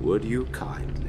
Would you kindly?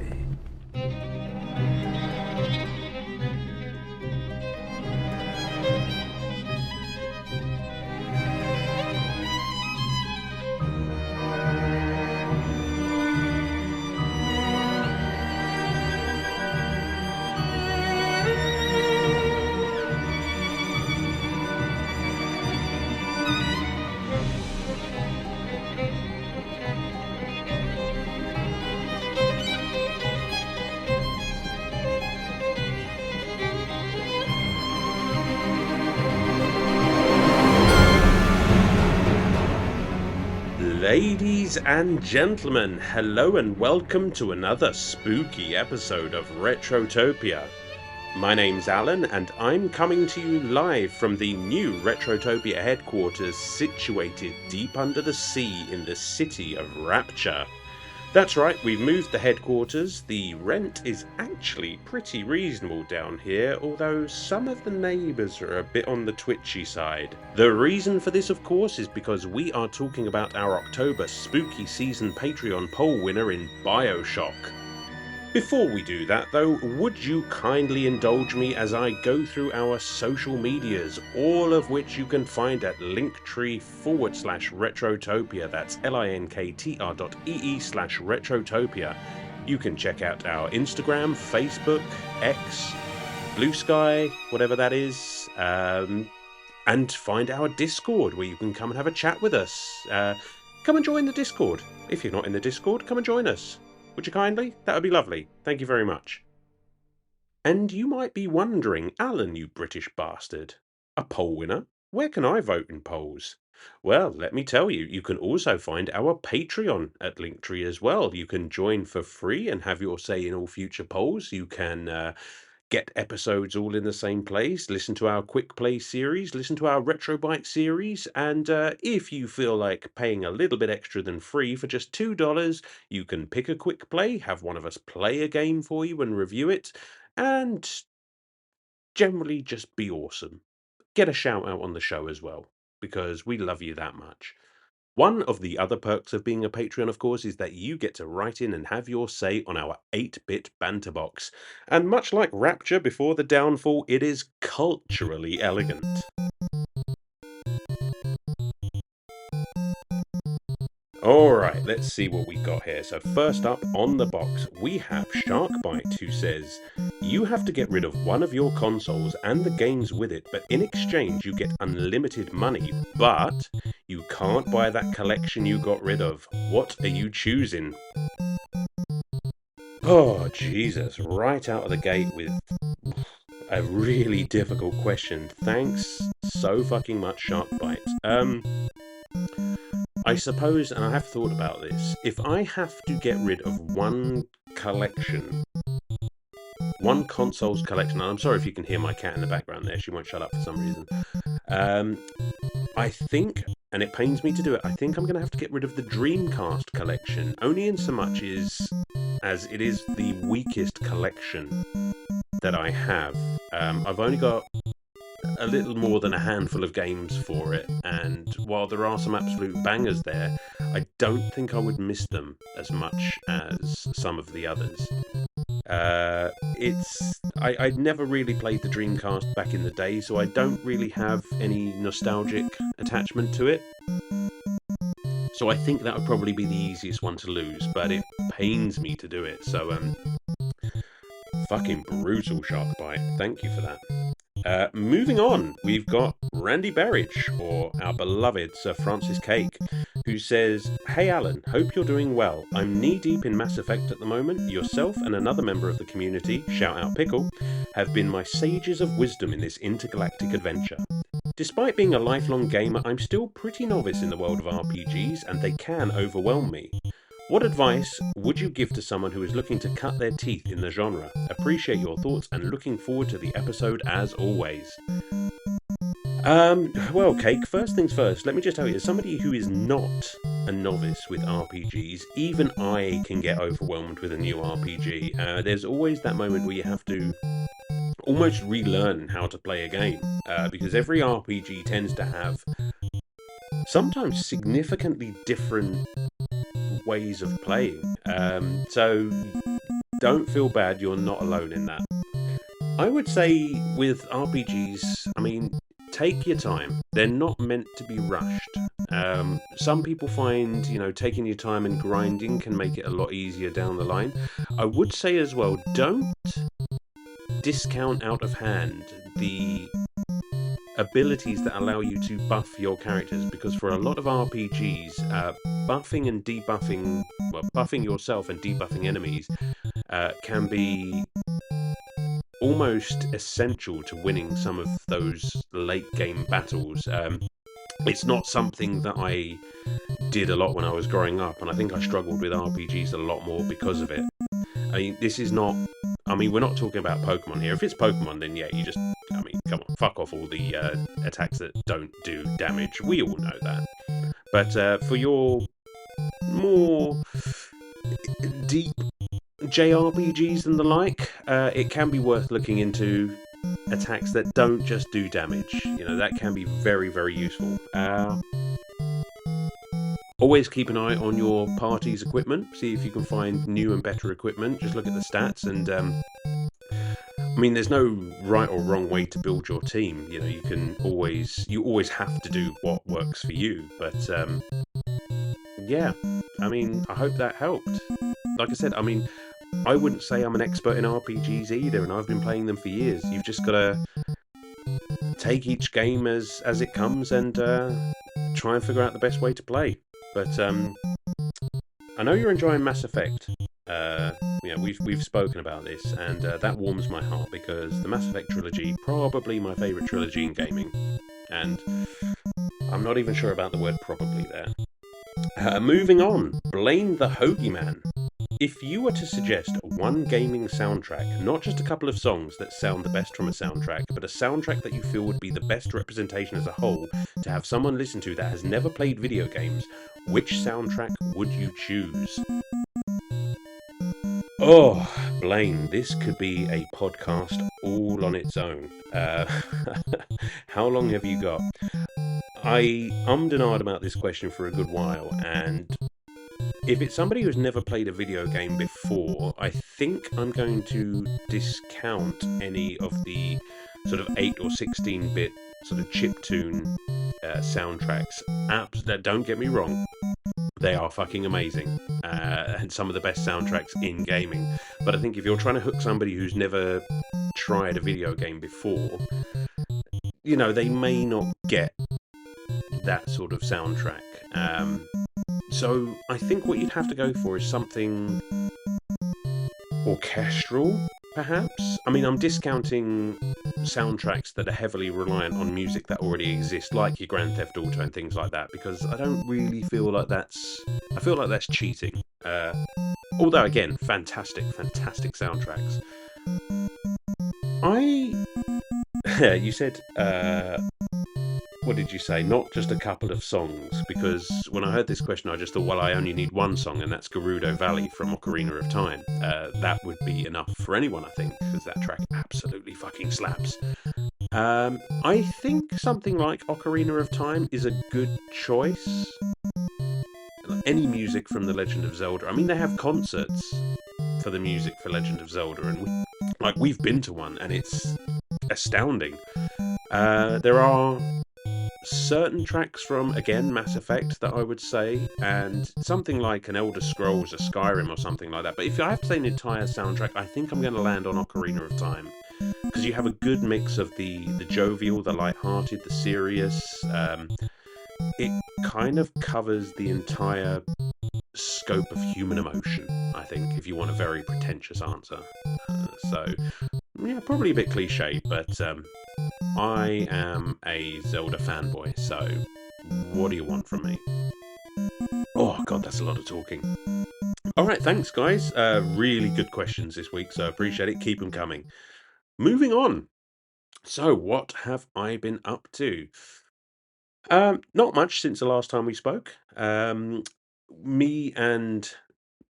Ladies and gentlemen, hello and welcome to another spooky episode of Retrotopia. My name's Alan and I'm coming to you live from the new Retrotopia headquarters situated deep under the sea in the city of Rapture. That's right, we've moved the headquarters. The rent is actually pretty reasonable down here, although some of the neighbours are a bit on the twitchy side. The reason for this, of course, is because we are talking about our October Spooky Season Patreon poll winner in BioShock. Before we do that though, would you kindly indulge me as I go through our social medias, all of which you can find at linktree/Retrotopia, that's linktr.ee/Retrotopia. You can check out our Instagram, Facebook, X, Blue Sky, whatever that is, and find our Discord where you can come and have a chat with us. Come and join the Discord. If you're not in the Discord, come and join us. Would you kindly? That would be lovely. Thank you very much. And you might be wondering, Alan, you British bastard, a poll winner? Where can I vote in polls? Well, let me tell you, you can also find our Patreon at Linktree as well. You can join for free and have your say in all future polls. You can get episodes all in the same place, listen to our quick play series, listen to our retro bite series, and if you feel like paying a little bit extra than free for just $2, you can pick a quick play, have one of us play a game for you and review it, and generally just be awesome. Get a shout out on the show as well, because we love you that much. One of the other perks of being a Patreon, of course, is that you get to write in and have your say on our 8-bit banter box. And much like Rapture before the downfall, it is culturally elegant. Alright, let's see what we got here. So first up on the box, we have Sharkbite, who says, you have to get rid of one of your consoles and the games with it, but in exchange you get unlimited money, but you can't buy that collection you got rid of. What are you choosing? Oh, Jesus, right out of the gate with a really difficult question. Thanks so fucking much, Sharkbite. I suppose, and I have thought about this, if I have to get rid of one collection, one console's collection, and I'm sorry if you can hear my cat in the background there, she won't shut up for some reason. I think, and it pains me to do it, I think I'm going to have to get rid of the Dreamcast collection, only in so much as it is the weakest collection that I have. I've only got a little more than a handful of games for it, and while there are some absolute bangers there, I don't think I would miss them as much as some of the others. I'd never really played the Dreamcast back in the day, so I don't really have any nostalgic attachment to it. So I think that would probably be the easiest one to lose, but it pains me to do it, so fucking brutal, Sharkbite. Thank you for that. Moving on, we've got Randy Berridge, or our beloved Sir Francis Cake, who says, hey Alan, hope you're doing well. I'm knee-deep in Mass Effect at the moment. Yourself and another member of the community, shout out Pickle, have been my sages of wisdom in this intergalactic adventure. Despite being a lifelong gamer, I'm still pretty novice in the world of RPGs, and they can overwhelm me. What advice would you give to someone who is looking to cut their teeth in the genre? Appreciate your thoughts and looking forward to the episode as always. Well, Cake, first things first, let me just tell you, as somebody who is not a novice with RPGs, even I can get overwhelmed with a new RPG. There's always that moment where you have to almost relearn how to play a game, because every RPG tends to have sometimes significantly different ways of playing. So don't feel bad, you're not alone in that. I would say with RPGs, I mean, take your time. They're not meant to be rushed. Some people find, taking your time and grinding can make it a lot easier down the line. I would say as well, don't discount out of hand the abilities that allow you to buff your characters, because for a lot of RPGs, buffing and debuffing, well, buffing yourself and debuffing enemies can be almost essential to winning some of those late game battles. It's not something that I did a lot when I was growing up, and I think I struggled with RPGs a lot more because of it. I mean, this is not. I mean, we're not talking about Pokemon here. If it's Pokemon, then yeah, you just. I mean, come on, fuck off all the attacks that don't do damage. We all know that. But for your more deep JRPGs and the like, it can be worth looking into attacks that don't just do damage. That can be very, very useful. Always keep an eye on your party's equipment. See if you can find new and better equipment. Just look at the stats, and I mean, there's no right or wrong way to build your team. You always have to do what works for you. But yeah, I mean, I hope that helped. Like I said, I mean, I wouldn't say I'm an expert in RPGs either, and I've been playing them for years. You've just got to take each game as it comes and try and figure out the best way to play. But I know you're enjoying Mass Effect. We've spoken about this, and that warms my heart because the Mass Effect trilogy, probably my favourite trilogy in gaming, and I'm not even sure about the word probably there. Moving on, Blaine the Hoagie Man. If you were to suggest one gaming soundtrack, not just a couple of songs that sound the best from a soundtrack, but a soundtrack that you feel would be the best representation as a whole to have someone listen to that has never played video games, which soundtrack would you choose? Oh, Blaine, this could be a podcast all on its own. How long have you got? I ummed and ahed about this question for a good while, and if it's somebody who's never played a video game before, I think I'm going to discount any of the sort of 8 or 16-bit sort of chiptune soundtracks. Don't get me wrong, they are fucking amazing, and some of the best soundtracks in gaming. But I think if you're trying to hook somebody who's never tried a video game before, they may not get that sort of soundtrack. So I think what you'd have to go for is something orchestral, perhaps. I mean, I'm discounting soundtracks that are heavily reliant on music that already exists, like your Grand Theft Auto and things like that, because I don't really feel like that's... I feel like that's cheating. Although, again, fantastic soundtracks. You said... what did you say? Not just a couple of songs, because when I heard this question, I just thought, well, I only need one song, and that's Gerudo Valley from Ocarina of Time. That would be enough for anyone, I think, because that track absolutely fucking slaps. I think something like Ocarina of Time is a good choice. Any music from The Legend of Zelda. I mean, they have concerts for the music for Legend of Zelda, and we've been to one, and it's astounding. There are certain tracks from, again, Mass Effect that I would say, and something like an Elder Scrolls or Skyrim or something like that. But if I have to say an entire soundtrack, I think I'm going to land on Ocarina of Time, because you have a good mix of the jovial, the light-hearted, the serious. It kind of covers the entire scope of human emotion, I think, if you want a very pretentious answer. So, yeah, probably a bit cliche, but I am a Zelda fanboy, so what do you want from me? Oh, God, that's a lot of talking. Alright, thanks, guys. Really good questions this week, so I appreciate it. Keep them coming. Moving on. So, what have I been up to? Not much since the last time we spoke. Me and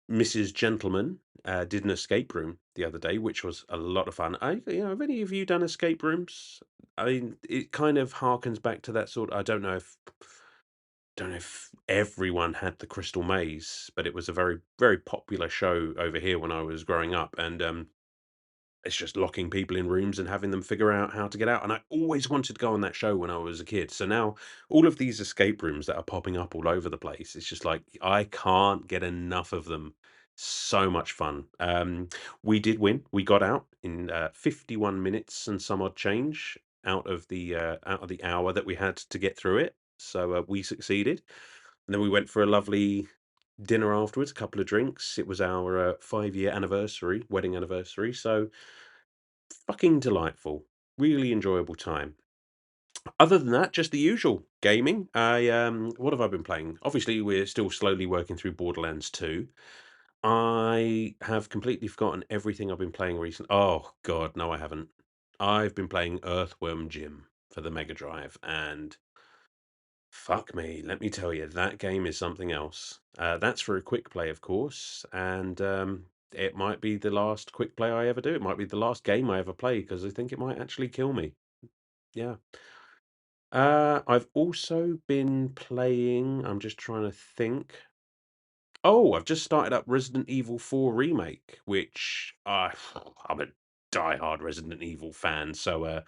Mrs. Gentleman did an escape room the other day, which was a lot of fun. Have any of you done escape rooms? I mean, it kind of harkens back to that sort. I don't know if don't know if everyone had the Crystal Maze, but it was a very, very popular show over here when I was growing up, and it's just locking people in rooms and having them figure out how to get out. And I always wanted to go on that show when I was a kid. So now all of these escape rooms that are popping up all over the place, it's just like I can't get enough of them. So much fun. We did win. We got out in 51 minutes and some odd change out of the hour that we had to get through it. So we succeeded. And then we went for a lovely dinner afterwards, a couple of drinks. It was our 5-year anniversary, wedding anniversary. So fucking delightful. Really enjoyable time. Other than that, just the usual gaming. What have I been playing? Obviously, we're still slowly working through Borderlands 2. I have completely forgotten everything I've been playing recently. Oh god, no I haven't. I've been playing Earthworm Jim for the Mega Drive, and fuck me, let me tell you, that game is something else. That's for a quick play, of course, and it might be the last quick play I ever do. It might be the last game I ever play because I think it might actually kill me. Yeah. I've also been playing. I'm just trying to think. Oh, I've just started up Resident Evil 4 Remake, which I'm a die-hard Resident Evil fan, so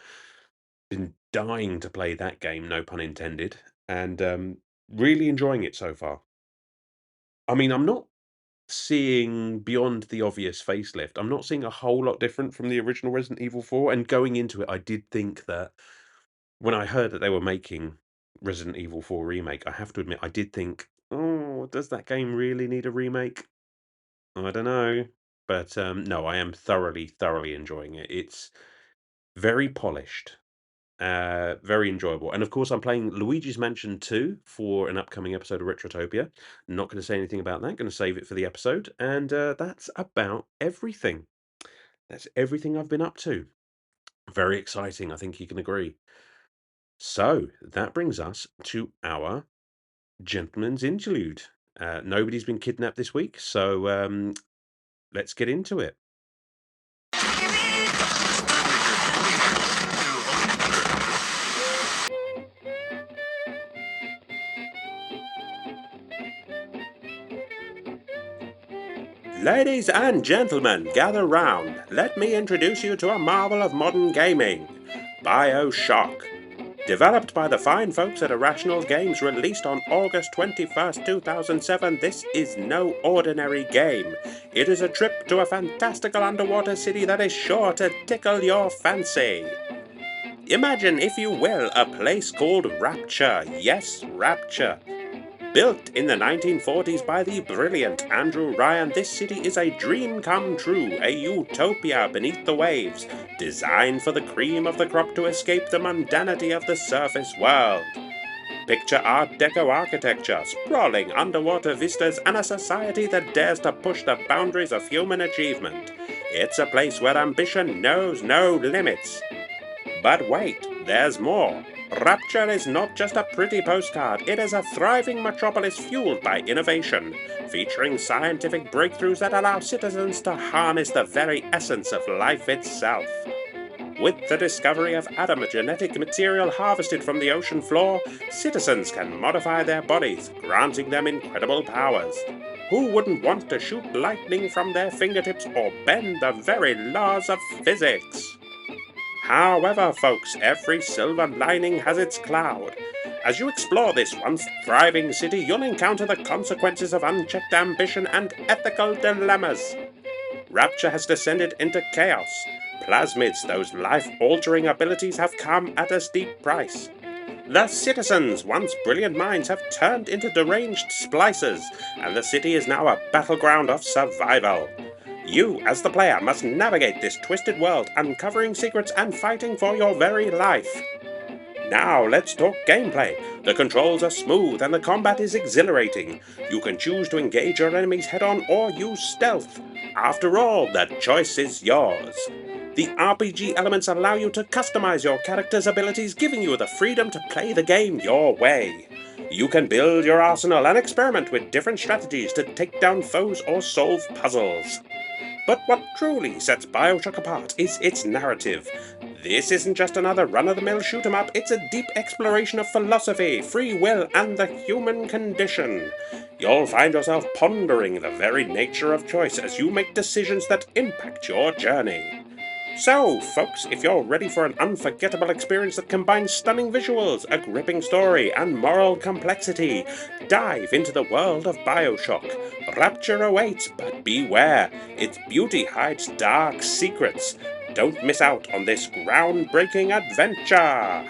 been dying to play that game, no pun intended, and really enjoying it so far. I mean, I'm not seeing beyond the obvious facelift. I'm not seeing a whole lot different from the original Resident Evil 4. And going into it, I did think that when I heard that they were making Resident Evil 4 Remake, I have to admit, I did think, oh, does that game really need a remake? I don't know. But no, I am thoroughly, thoroughly enjoying it. It's very polished. Very enjoyable. And of course, I'm playing Luigi's Mansion 2 for an upcoming episode of Retrotopia. Not going to say anything about that. Going to save it for the episode. And that's about everything. That's everything I've been up to. Very exciting. I think you can agree. So that brings us to our gentleman's interlude. Nobody's been kidnapped this week, so let's get into it. Ladies and gentlemen, gather round. Let me introduce you to a marvel of modern gaming, BioShock. Developed by the fine folks at Irrational Games, released on August 21st, 2007, this is no ordinary game. It is a trip to a fantastical underwater city that is sure to tickle your fancy. Imagine, if you will, a place called Rapture. Yes, Rapture. Built in the 1940s by the brilliant Andrew Ryan, this city is a dream come true, a utopia beneath the waves, designed for the cream of the crop to escape the mundanity of the surface world. Picture Art Deco architecture, sprawling underwater vistas, and a society that dares to push the boundaries of human achievement. It's a place where ambition knows no limits. But wait, there's more. Rapture is not just a pretty postcard, it is a thriving metropolis fueled by innovation, featuring scientific breakthroughs that allow citizens to harness the very essence of life itself. With the discovery of adamogenetic material harvested from the ocean floor, citizens can modify their bodies, granting them incredible powers. Who wouldn't want to shoot lightning from their fingertips or bend the very laws of physics? However, folks, every silver lining has its cloud. As you explore this once thriving city, you'll encounter the consequences of unchecked ambition and ethical dilemmas. Rapture has descended into chaos. Plasmids, those life-altering abilities, have come at a steep price. The citizens, once brilliant minds, have turned into deranged splicers, and the city is now a battleground of survival. You, as the player, must navigate this twisted world, uncovering secrets and fighting for your very life. Now, let's talk gameplay. The controls are smooth and the combat is exhilarating. You can choose to engage your enemies head-on or use stealth. After all, the choice is yours. The RPG elements allow you to customize your character's abilities, giving you the freedom to play the game your way. You can build your arsenal and experiment with different strategies to take down foes or solve puzzles. But what truly sets BioShock apart is its narrative. This isn't just another run-of-the-mill shoot-'em-up, it's a deep exploration of philosophy, free will, and the human condition. You'll find yourself pondering the very nature of choice as you make decisions that impact your journey. So, folks, if you're ready for an unforgettable experience that combines stunning visuals, a gripping story, and moral complexity, dive into the world of BioShock. Rapture awaits, but beware, its beauty hides dark secrets. Don't miss out on this groundbreaking adventure!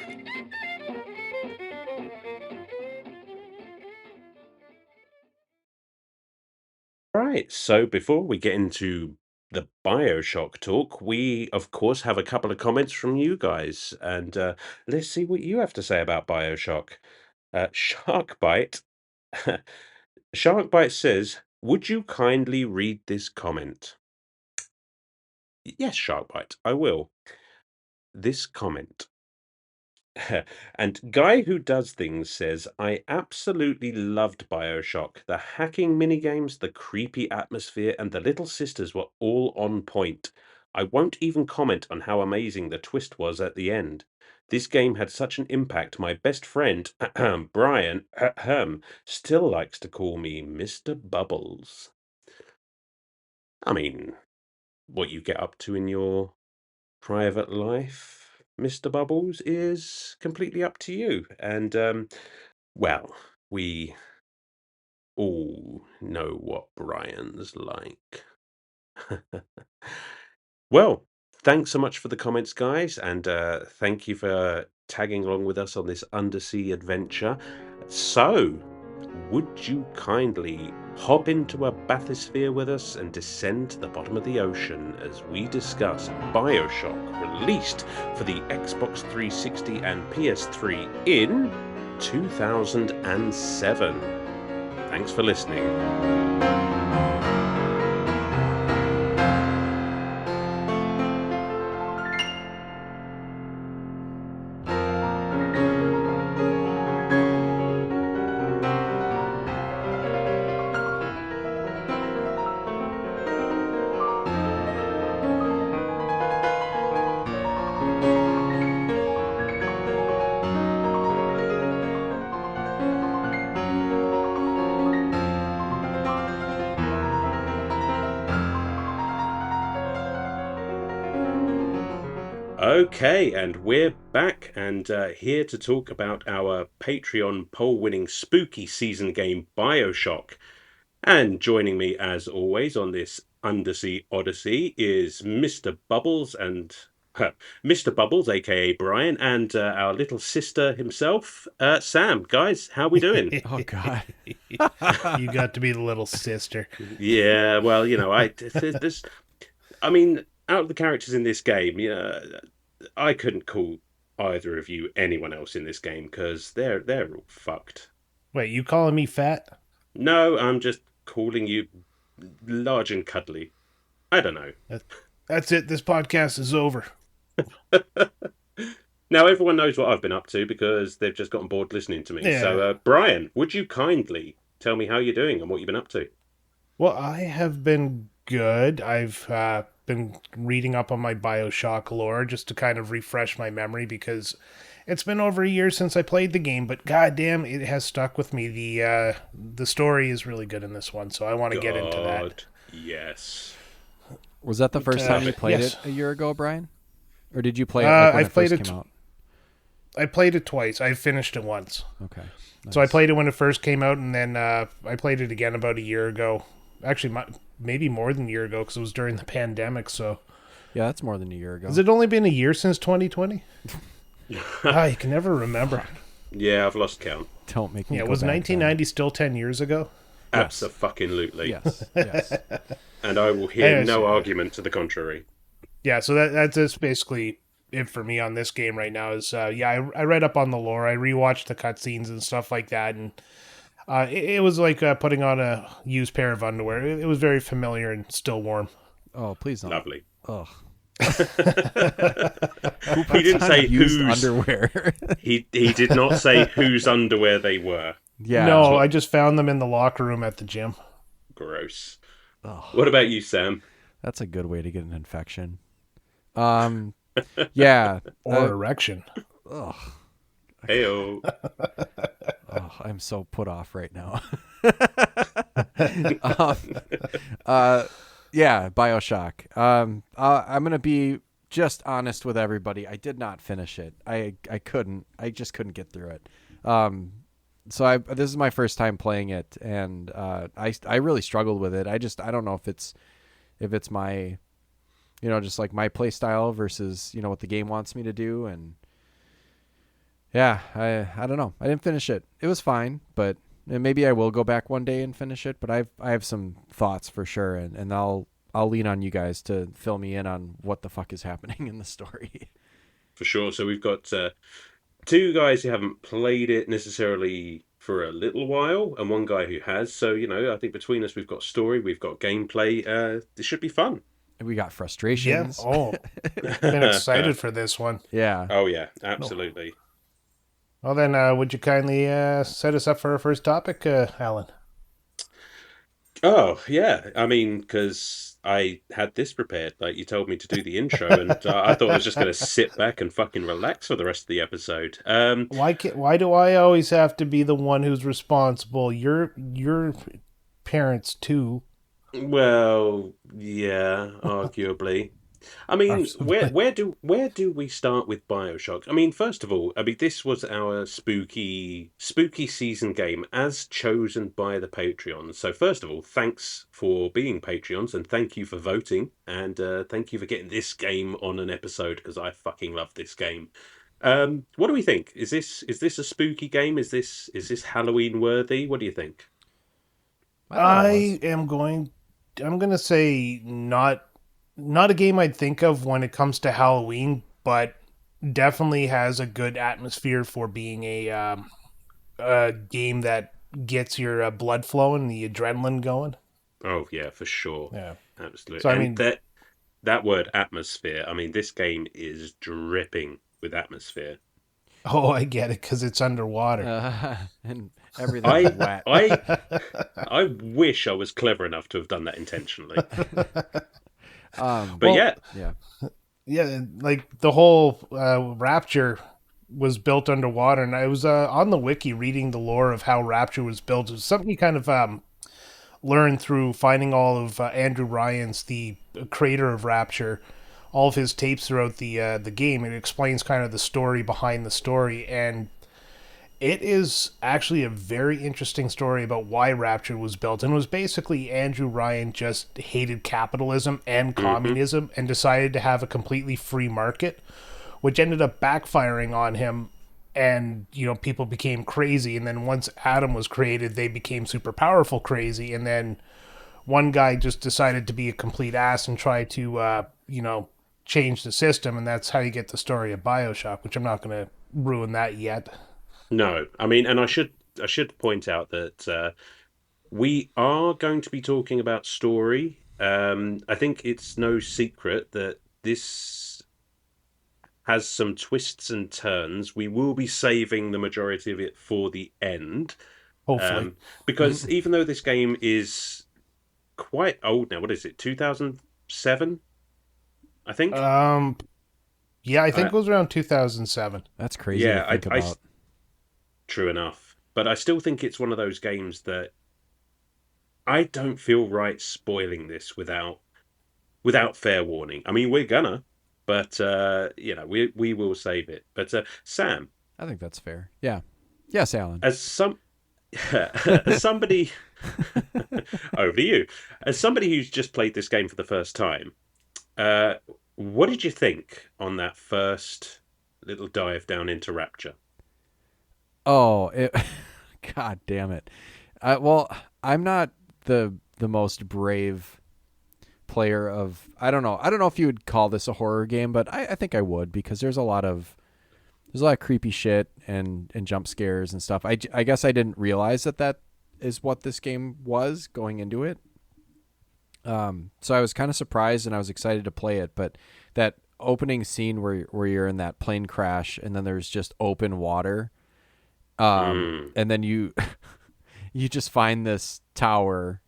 Right, so before we get into the BioShock talk, we of course have a couple of comments from you guys, and let's see what you have to say about BioShock. Sharkbite, Sharkbite says, "Would you kindly read this comment?" Yes, Sharkbite, I will. This comment. And Guy Who Does Things says, I absolutely loved BioShock. The hacking minigames, the creepy atmosphere, and the little sisters were all on point. I won't even comment on how amazing the twist was at the end. This game had such an impact, my best friend, Brian, still likes to call me Mr. Bubbles. I mean, what you get up to in your private life, Mr. Bubbles, is completely up to you. And, well, we all know what Brian's like. Well, thanks so much for the comments, guys, and thank you for tagging along with us on this undersea adventure. So, would you kindly hop into a bathysphere with us and descend to the bottom of the ocean as we discuss BioShock, released for the Xbox 360 and PS3 in 2007? Thanks for listening. Okay, and we're back and here to talk about our Patreon poll-winning spooky season game, BioShock. And joining me, as always, on this undersea odyssey is Mr. Bubbles and Mr. Bubbles, aka Brian, and our little sister himself, Sam. Guys, how we doing? Oh God, You got to be the little sister. Yeah, well, I mean, out of the characters in this game, I couldn't call either of you anyone else in this game because they're all fucked. Wait, you calling me fat? No, I'm just calling you large and cuddly. I don't know. That's it. This podcast is over. Now everyone knows what I've been up to because they've just gotten bored listening to me. Yeah. So, Brian, would you kindly tell me how you're doing and what you've been up to? Well, I have been good. I've been reading up on my BioShock lore just to kind of refresh my memory because it's been over a year since I played the game, but goddamn, it has stuck with me. The story is really good in this one, so I want to get into that. Yes. was that the first time you played yes. it a year ago, Brian? Or did you play it like when it first came out? I played it twice. I finished it once. Okay. Nice. So I played it when it first came out, and then I played it again about a year ago. Actually, maybe more than a year ago because it was during the pandemic. So Yeah, that's more than a year ago. has it only been a year since 2020? I can never remember. Yeah, I've lost count. Don't make me. Yeah, go was back 1990 still 10 years ago? Yes. Abso-fucking-lutely. Yes. Yes. And I will hear Anyways, no argument to the contrary. Yeah, so that's basically it for me on this game right now. Is I read up on the lore, I rewatched the cutscenes and stuff like that, and it was like putting on a used pair of underwear. It was very familiar and still warm. Oh, please don't. Lovely. Ugh. He didn't say used whose underwear. he did not say whose underwear they were. Yeah. No, I just found them in the locker room at the gym. Gross. Ugh. What about you, Sam? That's a good way to get an infection. Yeah. Or erection. Ugh. Heyo. Oh, I'm so put off right now. um, yeah, BioShock. I'm gonna be just honest with everybody. I did not finish it. I couldn't. I just couldn't get through it. So this is my first time playing it, and I really struggled with it. I don't know if it's my, just like my play style versus what the game wants me to do, and yeah, I don't know. I didn't finish it. It was fine, but maybe I will go back one day and finish it. But I have some thoughts for sure, and I'll lean on you guys to fill me in on what the fuck is happening in the story. For sure. So we've got two guys who haven't played it necessarily for a little while, and one guy who has. So I think between us, we've got story, we've got gameplay. This should be fun. We got Yeah. frustrations. Oh, been excited for this one. Yeah. Oh yeah, absolutely. Well then, would you kindly set us up for our first topic, Alan? Oh yeah, I mean, because I had this prepared, like you told me to do the intro, and I thought I was just going to sit back and fucking relax for the rest of the episode. Why do I always have to be the one who's responsible? Your parents too. Well, yeah, arguably. I mean, where do we start with BioShock? I mean, first of all, this was our spooky season game as chosen by the Patreons. So first of all, thanks for being Patreons and thank you for voting and thank you for getting this game on an episode because I fucking love this game. What do we think? Is this a spooky game? Is this Halloween worthy? What do you think? I am going. I'm going to say not a game I'd think of when it comes to Halloween, but definitely has a good atmosphere for being a game that gets your blood flowing, the adrenaline going. Oh yeah, for sure, Yeah. absolutely. So I And mean, that word atmosphere. I mean, this game is dripping with atmosphere. oh, I get it because it's underwater. And everything's I wet. I I wish I was clever enough to have done that intentionally. But Well, yeah, Yeah. Yeah, like the whole Rapture was built underwater, and I was on the wiki reading the lore of how Rapture was built. It was something you kind of learned through finding all of Andrew Ryan's, the creator of Rapture, all of his tapes throughout the game. It explains kind of the story behind the story, and it is actually a very interesting story about why Rapture was built. And it was basically Andrew Ryan just hated capitalism and communism and decided to have a completely free market, which ended up backfiring on him. And, people became crazy. And then once Adam was created, they became super powerful crazy. And then one guy just decided to be a complete ass and try to, change the system. And that's how you get the story of BioShock, which I'm not going to ruin that yet. no, I mean, and I should point out that we are going to be talking about story. I think it's no secret that this has some twists and turns. We will be saving the majority of it for the end. Hopefully. Because even though this game is quite old now, what is it, 2007? I think. Yeah, I think it was around 2007. That's crazy Yeah, to think about. true enough. But I still think it's one of those games that I don't feel right spoiling this without fair warning. I mean, we're gonna, but we will save it. But Sam, I think that's fair. Yeah. Yes, Alan. as somebody over to you, as somebody who's just played this game for the first time, what did you think on that first little dive down into Rapture? Oh, God damn it. Well, I'm not the most brave player of. I don't know. I don't know if you would call this a horror game, but I think I would because there's a lot of creepy shit and jump scares and stuff. I guess I didn't realize that is what this game was going into it. So I was kind of surprised and I was excited to play it, but that opening scene where you're in that plane crash and then there's just open water, and then you just find this tower,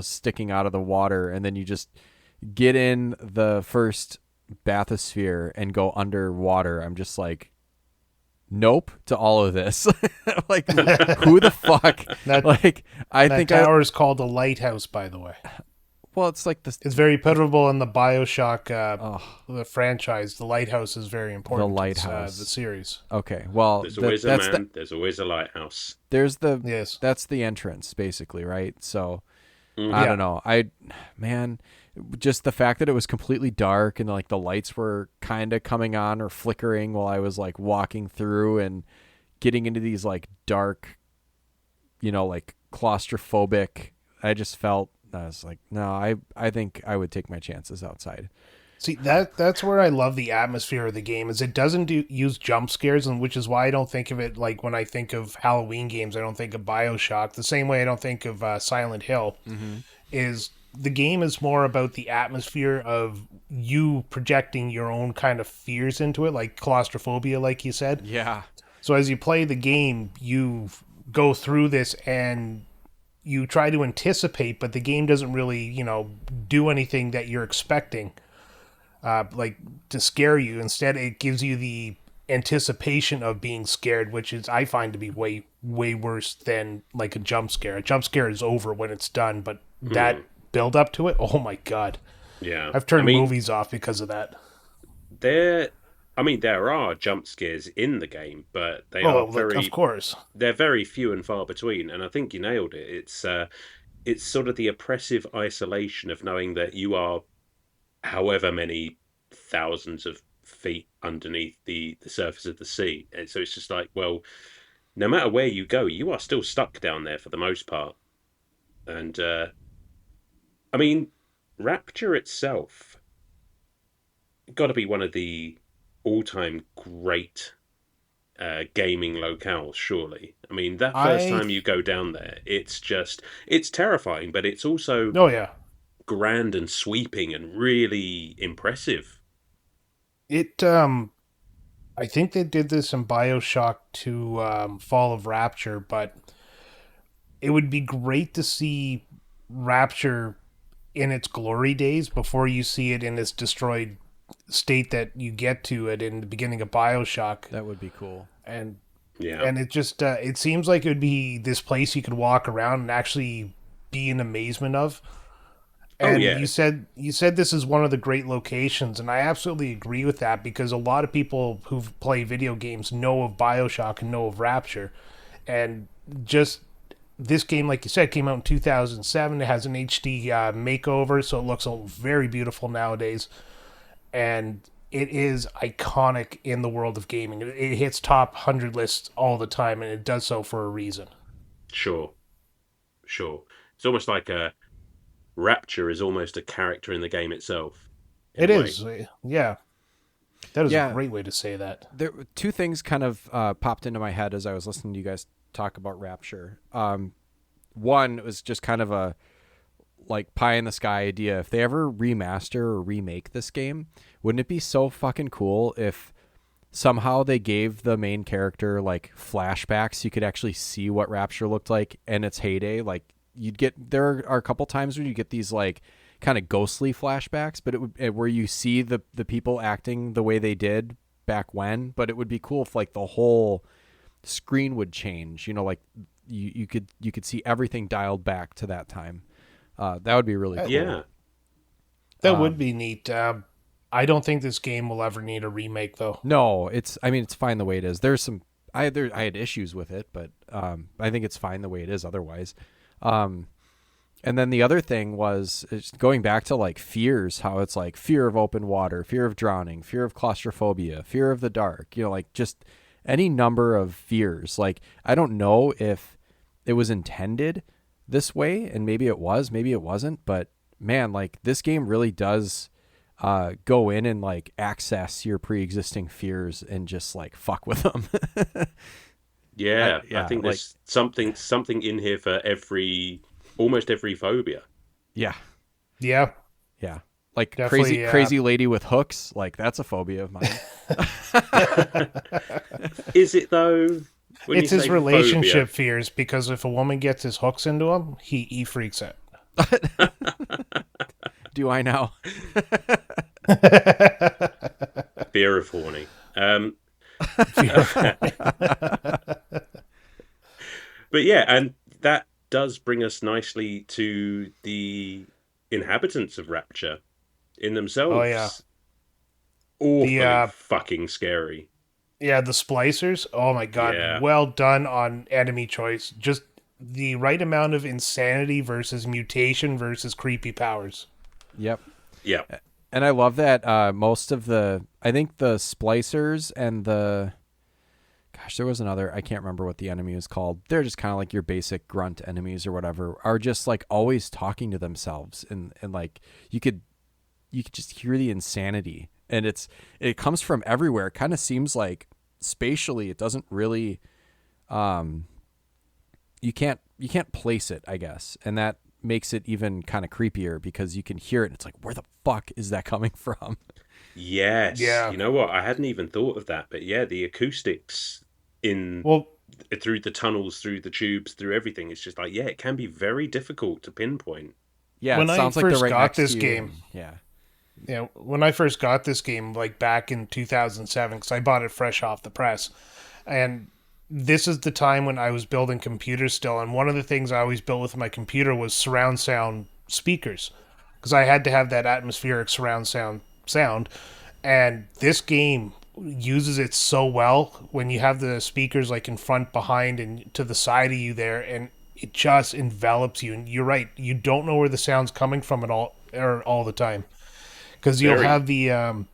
sticking out of the water, and then you just get in the first bathysphere and go underwater, I'm just like, nope to all of this. Like, who the fuck? That Like, I that think tower is called a lighthouse, by the way. well, it's like this. It's very pivotal in the BioShock Oh, the franchise. The lighthouse is very important. The To lighthouse. the series. okay. Well, There's always a that's man. There's always a lighthouse. there's the Yes. that's the entrance basically, right? So Mhm. I Yeah. don't know. Man, just the fact that it was completely dark and like the lights were kind of coming on or flickering while I was like walking through and getting into these like dark, like claustrophobic. I just felt I was like, no, I think I would take my chances outside. See, that's where I love the atmosphere of the game is it doesn't use jump scares, and which is why I don't think of it like when I think of Halloween games, I don't think of BioShock. The same way I don't think of Silent Hill. Is the game is more about the atmosphere of you projecting your own kind of fears into it, like claustrophobia, like you said. Yeah. So as you play the game, you go through this and you try to anticipate, but the game doesn't really, do anything that you're expecting, like to scare you. Instead, it gives you the anticipation of being scared, which is I find to be way, way worse than like a jump scare. A jump scare is over when it's done, but that build up to it, oh my God. Yeah. I've turned movies off because of that. There are jump scares in the game, but they are Of course. they're very few and far between. And I think you nailed it. It's sort of the oppressive isolation of knowing that you are however many thousands of feet underneath the surface of the sea. And so it's just like, well, no matter where you go, you are still stuck down there for the most part. And I mean, Rapture itself got to be one of the all-time great gaming locales, surely. I mean, that first time you go down there, it's terrifying, but it's also Oh yeah. grand and sweeping and really impressive. It I think they did this in BioShock 2 Fall of Rapture, but it would be great to see Rapture in its glory days before you see it in its destroyed state that you get to it in the beginning of BioShock. That would be cool. And Yeah. and it just it seems like it would be this place you could walk around and actually be in amazement of. And yeah. you said this is one of the great locations, and I absolutely agree with that because a lot of people who play video games know of BioShock and know of Rapture, and just this game, like you said, came out in 2007. It has an HD makeover, so it looks very beautiful nowadays, and it is iconic in the world of gaming. It hits top 100 lists all the time, and it does so for a reason. Sure. It's almost like Rapture is almost a character in the game itself. It is, yeah. That is a great way to say that. There two things kind of popped into my head as I was listening to you guys talk about Rapture. One was just kind of a like pie in the sky idea. If they ever remaster or remake this game, wouldn't it be so fucking cool if somehow they gave the main character like flashbacks? You could actually see what Rapture looked like in its heyday. Like there are a couple times where you get these like kind of ghostly flashbacks, but where you see the people acting the way they did back when. But it would be cool if like the whole screen would change. Like you could see everything dialed back to that time. That would be really cool. Yeah. That would be neat. I don't think this game will ever need a remake, though. No, it's fine the way it is. There's some I had issues with it, but I think it's fine the way it is otherwise. And then the other thing was going back to like fears, how it's like fear of open water, fear of drowning, fear of claustrophobia, fear of the dark, like just any number of fears. Like, I don't know if it was intended this way, and maybe it was, maybe it wasn't, but man, like this game really does go in and like access your pre-existing fears and just like fuck with them. Yeah, I think there's something in here for almost every phobia. Yeah. Yeah. Yeah. Like Definitely, crazy lady with hooks, like that's a phobia of mine. Is it though? When It's you his say relationship phobia? fears, because if a woman gets his hooks into him, he freaks out. Do I now? Fear of horny. Beautiful. But yeah, and that does bring us nicely to the inhabitants of Rapture in Oh yeah. themselves. The Awfully fucking scary. yeah, the splicers. Oh my god, Yeah. well done on enemy choice. Just the right amount of insanity versus mutation versus creepy powers. Yep. Yeah. And I love that most of I think the splicers and gosh, there was another, I can't remember what the enemy is called. They're just kind of like your basic grunt enemies or whatever, are just like always talking to themselves. And like you could just hear the insanity. And it comes from everywhere. It kind of seems like spatially it doesn't really, you can't place it, I guess. And that makes it even kind of creepier because you can hear it and it's like, where the fuck is that coming from? Yes. Yeah. You know what? I hadn't even thought of that, but yeah, the acoustics in Well, through the tunnels, through the tubes, through everything, it's just like, yeah, it can be very difficult to pinpoint. Yeah, it when I sounds like they're first right got next this to you. game, And, yeah. when I first got this game, like back in 2007, because I bought it fresh off the press, and this is the time when I was building computers still, and one of the things I always built with my computer was surround sound speakers, because I had to have that atmospheric surround sound, and this game uses it so well when you have the speakers like in front, behind, and to the side of you there, and it just envelops you. And you're right, you don't know where the sound's coming from at all the time, because you'll Very, have the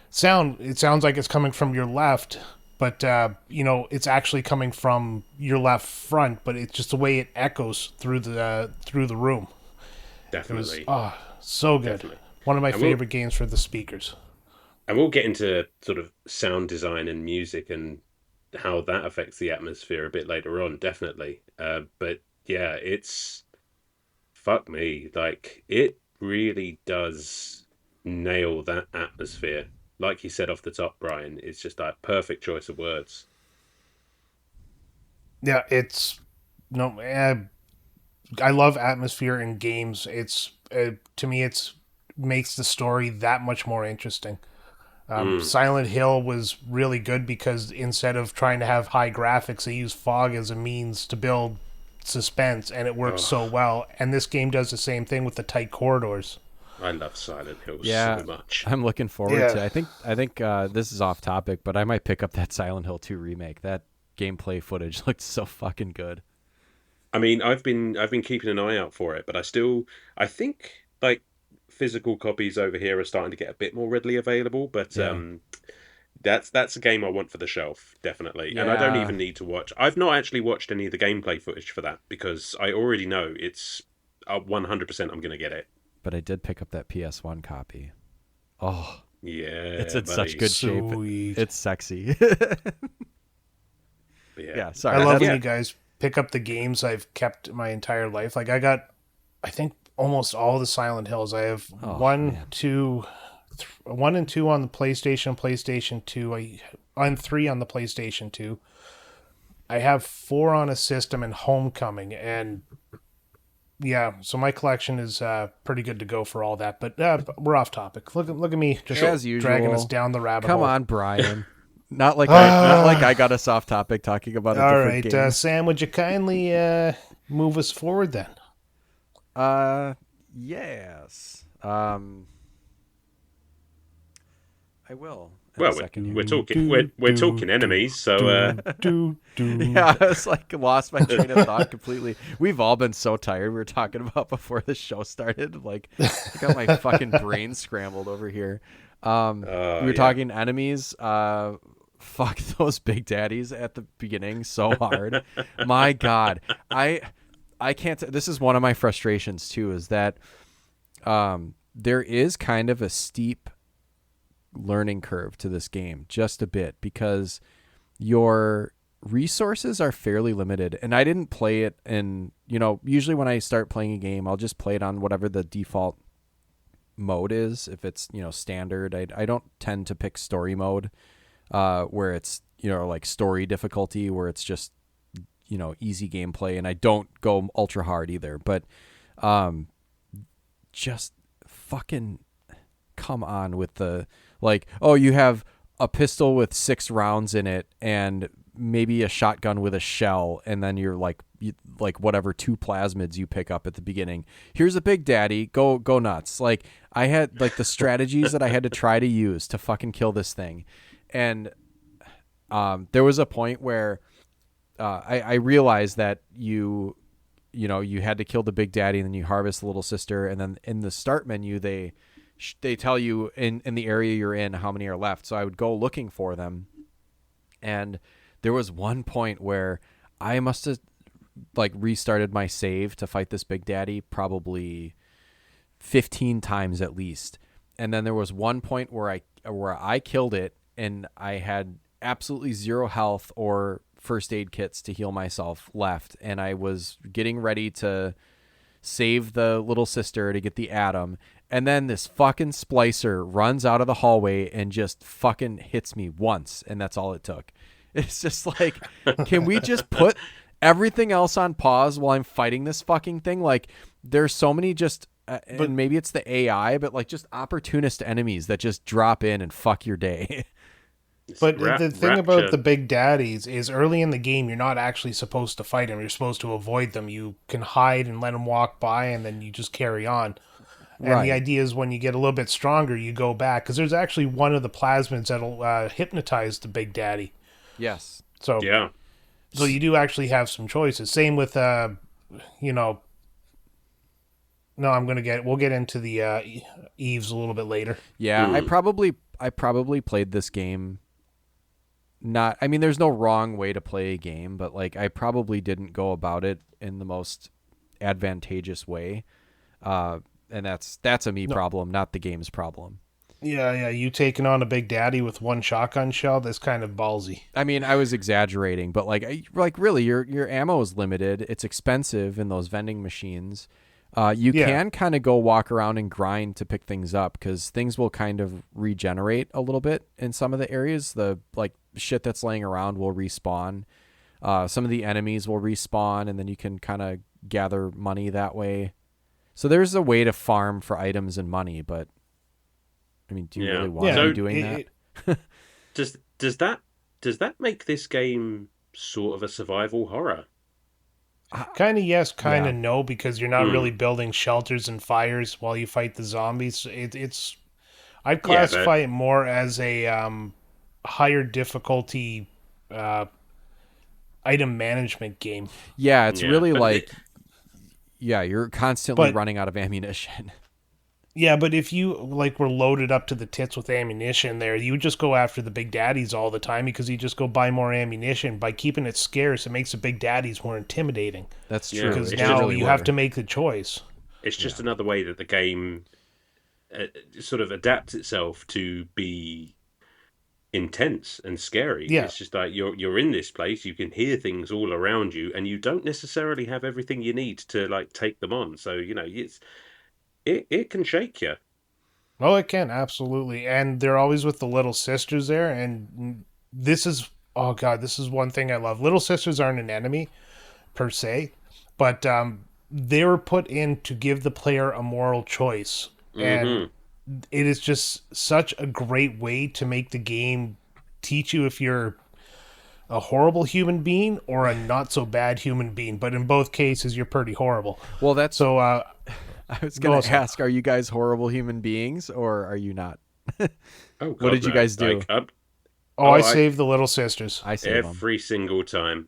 sound. It sounds like it's coming from your left, but it's actually coming from your left front. But it's just the way it echoes through the room. It was definitely. so good. Definitely. One of my And we'll favorite games for the speakers. and we'll get into sort of sound design and music and how that affects the atmosphere a bit later on, definitely. But yeah, it's fuck me. Like it really does nail that atmosphere. Like you said off the top, Brian, it's just like perfect choice of words. Yeah, it's no. I love atmosphere in games. It's to me, it's makes the story that much more interesting. Mm. Silent Hill was really good because instead of trying to have high graphics, they use fog as a means to build suspense, and it works so Oh, well. And this game does the same thing with the tight corridors. I love Silent Hill so Yeah, much. I'm looking forward Yeah, to. I think this is off topic, but I might pick up that Silent Hill 2 remake. That gameplay footage looked so fucking good. I mean, I've been keeping an eye out for it, but I think like physical copies over here are starting to get a bit more readily available. But Yeah. that's a game I want for the shelf, definitely. And I don't Yeah, even need to watch. I've not actually watched any of the gameplay footage for that because I already know it's 100% I'm gonna get it. but I did pick up that PS1 copy. Oh, it's Yeah, in such buddy. good shape. sweet. It's sexy. Yeah, Yeah, I sorry. love when That's yeah. you guys pick up the games I've kept my entire life. Like I got, I think almost all the Silent Hills. I have oh man. one and two on the PlayStation 2. I on three on the PlayStation 2. I have four on a system and Homecoming, and yeah, so my collection is pretty good to go for all that. But we're off topic. Look at me just As dragging us usual. down the rabbit Come hole. on, Brian. Not like I got us off topic talking about a All different right, game. Sam, would you kindly move us forward then? Yes. I will in a Well, second here. we're talking we're talking enemies, so Yeah, I was like lost my train of thought completely. We've all been so tired. We were talking about before the show started. Like, I got my fucking brain scrambled over here. We were yeah. talking enemies. Fuck those big daddies at the beginning so hard. My God, I can't. This is one of my frustrations too. Is that there is kind of a steep learning curve to this game, just a bit, because your resources are fairly limited. And I didn't play it in, usually when I start playing a game, I'll just play it on whatever the default mode is. If it's, standard, I don't tend to pick story mode, where it's, like story difficulty, where it's just, easy gameplay. And I don't go ultra hard either, but, just fucking come on with the, like, oh, you have a pistol with 6 rounds in it and maybe a shotgun with a shell, and then you're like whatever 2 plasmids you pick up at the beginning. Here's a big daddy, go nuts. Like, I had like the strategies that I had to try to use to fucking kill this thing. And there was a point where I realized that you had to kill the big daddy, and then you harvest the little sister, and then in the start menu they tell you in the area you're in how many are left. So I would go looking for them, and there was one point where I must have like restarted my save to fight this big daddy probably 15 times at least. And then there was one point where I killed it, and I had absolutely 0 health or first aid kits to heal myself left, and I was getting ready to save the little sister to get the atom, and then this fucking splicer runs out of the hallway and just fucking hits me once, and that's all it took. It's just like, can we just put everything else on pause while I'm fighting this fucking thing? Like, there's so many just and maybe it's the AI, but like just opportunist enemies that just drop in and fuck your day. But the thing about the big daddies is early in the game, you're not actually supposed to fight them. You're supposed to avoid them. You can hide and let them walk by, and then you just carry on. And Right. the idea is when you get a little bit stronger, you go back. Because there's actually one of the plasmids that'll hypnotize the big daddy. Yes. So Yeah. So you do actually have some choices. Same with, no, we'll get into the Eves a little bit later. Yeah, I probably played this game. I mean, there's no wrong way to play a game, but like I probably didn't go about it in the most advantageous way, and that's a me problem, not the game's problem. Yeah, you taking on a big daddy with 1 shotgun shell, that's kind of ballsy. I mean, I was exaggerating, but like really, your ammo is limited. It's expensive in those vending machines. You can kind of go walk around and grind to pick things up, because things will kind of regenerate a little bit in some of the areas. The like shit that's laying around will respawn. Some of the enemies will respawn, and then you can kind of gather money that way. So there's a way to farm for items and money, but I mean, do you really want to be doing that? Does that make this game sort of a survival horror? Kind of yes, kind of no, because you're not really building shelters and fires while you fight the zombies. I'd classify it more as a higher difficulty item management game. Yeah, it's really like, you're constantly running out of ammunition. Yeah, but if you were loaded up to the tits with ammunition there, you would just go after the big daddies all the time, because you just go buy more ammunition. By keeping it scarce, it makes the big daddies more intimidating. That's true. Because now you have to make the choice. It's just another way that the game sort of adapts itself to be intense and scary. Yeah. It's just like you're in this place, you can hear things all around you, and you don't necessarily have everything you need to like take them on. So it can shake you. Oh, it can, absolutely. And they're always with the little sisters there. And this is one thing I love. Little sisters aren't an enemy, per se, but they were put in to give the player a moral choice. And it is just such a great way to make the game teach you if you're a horrible human being or a not-so-bad human being. But in both cases, you're pretty horrible. Well, that's... So, I was going to ask, are you guys horrible human beings, or are you not? Oh, God, what did you guys do? I saved the little sisters. I saved every single time.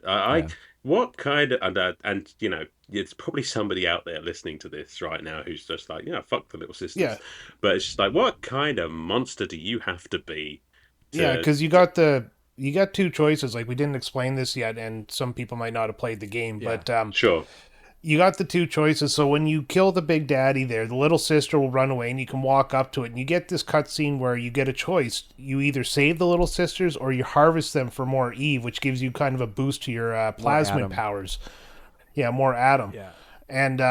What kind of... And, it's probably somebody out there listening to this right now who's just like, fuck the little sisters. Yeah. But it's just like, what kind of monster do you have to be? Because you got 2 choices. Like, we didn't explain this yet, and some people might not have played the game, but... Sure. You got the 2 choices. So when you kill the big daddy there, the little sister will run away, and you can walk up to it, and you get this cutscene where you get a choice. You either save the little sisters or you harvest them for more Eve, which gives you kind of a boost to your plasmid powers. Yeah, more Atom. Yeah. And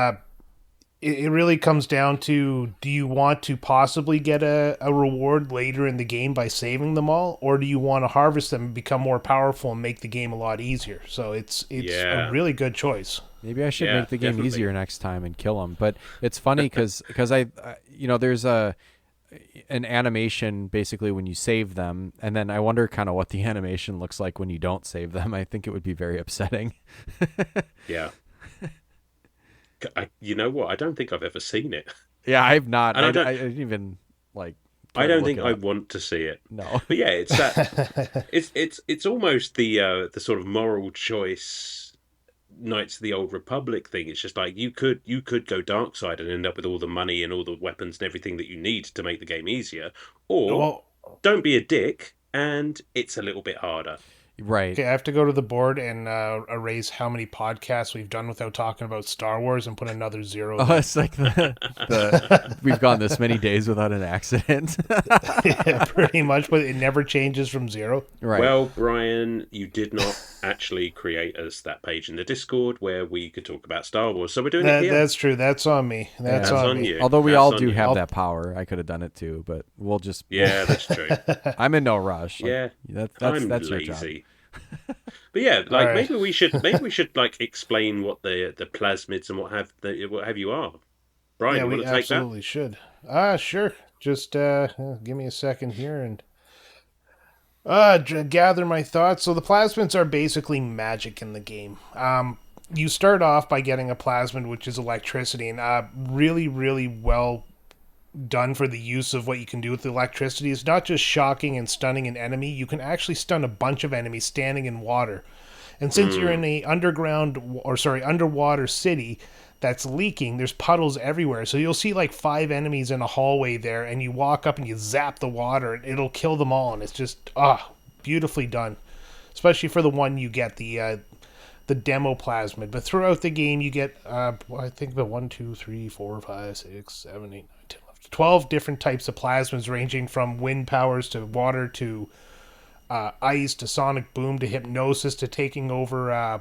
it really comes down to, do you want to possibly get a reward later in the game by saving them all, or do you want to harvest them and become more powerful and make the game a lot easier? So it's a really good choice. Maybe I should make the game easier next time and kill them. But it's funny because I there's a an animation basically when you save them, and then I wonder kind of what the animation looks like when you don't save them. I think it would be very upsetting. Yeah. You know what? I don't think I've ever seen it, Yeah, I've not. and I didn't even like I care to don't look think it I up. want to see it. No. But yeah, it's that. It's almost the sort of moral choice Knights of the Old Republic thing. It's just like you could go dark side and end up with all the money and all the weapons and everything that you need to make the game easier, or Well, don't be a dick and it's a little bit harder. Right. okay, I have to go to the board and erase how many podcasts we've done without talking about Star Wars and put another zero Oh, there. it's like the we've gone this many days without an accident. Yeah, pretty much, but it never changes from zero. Right. Well, Brian, you did not actually create us that page in the Discord where we could talk about Star Wars, so we're doing it here. That's true. That's on me. That's That's on on me. you. Although we That's all on do you. have that power, I could have done it too, but we'll just. Yeah, that's true. I'm in no rush. Like, Yeah, that's I'm your job. lazy. But yeah, All like right. maybe we should like explain what the plasmids and what have you are. Brian, Yeah, you we want to take that? absolutely should. Sure. Just give me a second here and gather my thoughts. So the plasmids are basically magic in the game. You start off by getting a plasmid, which is electricity, and really, really well done for the use of what you can do with the electricity. It's not just shocking and stunning an enemy. You can actually stun a bunch of enemies standing in water. And since you're in a underwater city that's leaking, there's puddles everywhere. So you'll see like 5 enemies in a hallway there, and you walk up and you zap the water, and it'll kill them all. And it's just beautifully done, especially for the one you get the demo plasmid. But throughout the game, you get I think the 1, 2, 3, 4, 5, 6, 7, 8, 9, 10, 11, 12 different types of plasmids, ranging from wind powers to water to ice to sonic boom to hypnosis to taking over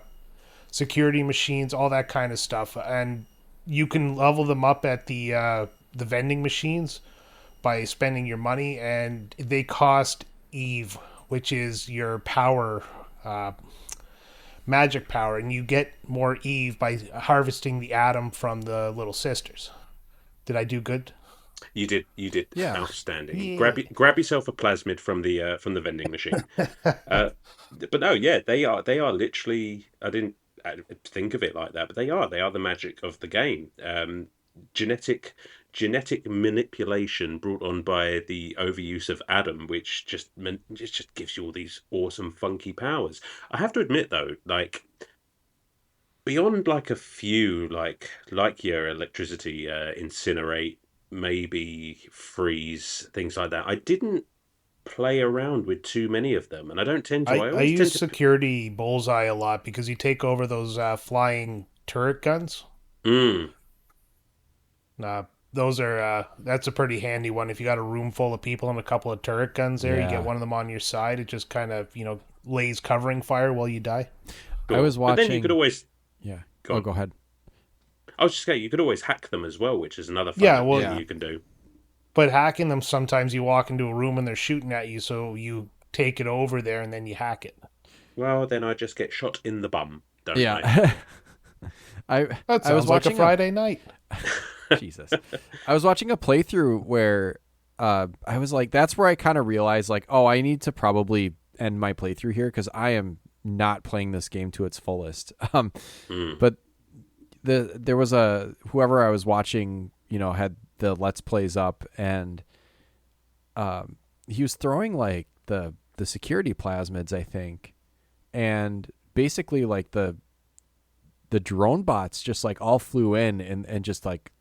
security machines, all that kind of stuff. And you can level them up at the vending machines by spending your money, and they cost Eve, which is your power, magic power, and you get more Eve by harvesting the atom from the little sisters. Did I do good? You did Yeah. outstanding. Yeah. Grab yourself a plasmid from the vending machine. But no, yeah, they are literally. I didn't think of it like that, but they are the magic of the game. Genetic genetic manipulation brought on by the overuse of Adam, which just gives you all these awesome funky powers. I have to admit though, like beyond like a few like your electricity, incinerate, maybe freeze, things like that, I didn't play around with too many of them, and I don't tend to. I I always use tend to. security bullseye a lot because you take over those flying turret guns. Mm, Uh, those are that's a pretty handy one. If you got a room full of people and a couple of turret guns there, you Yeah. get one of them on your side. It just kind of lays covering fire while you die. I was But then you could watching. always Yeah. go Oh, on. go ahead. I was just saying you could always hack them as well, which is another Yeah, fun well, thing Yeah. you can do. but hacking them, sometimes you walk into a room and they're shooting at you, so you take it over there and then you hack it. Well, then I just get shot in the bum, don't I? Yeah. I That I was sounds like a watching Friday night. Jesus. I was watching a playthrough where I was like, that's where I kind of realized, like, oh, I need to probably end my playthrough here because I am not playing this game to its fullest. Mm. But there was whoever I was watching, had the Let's Plays up, and he was throwing like the security plasmids, I think, and basically like the drone bots just like all flew in and just like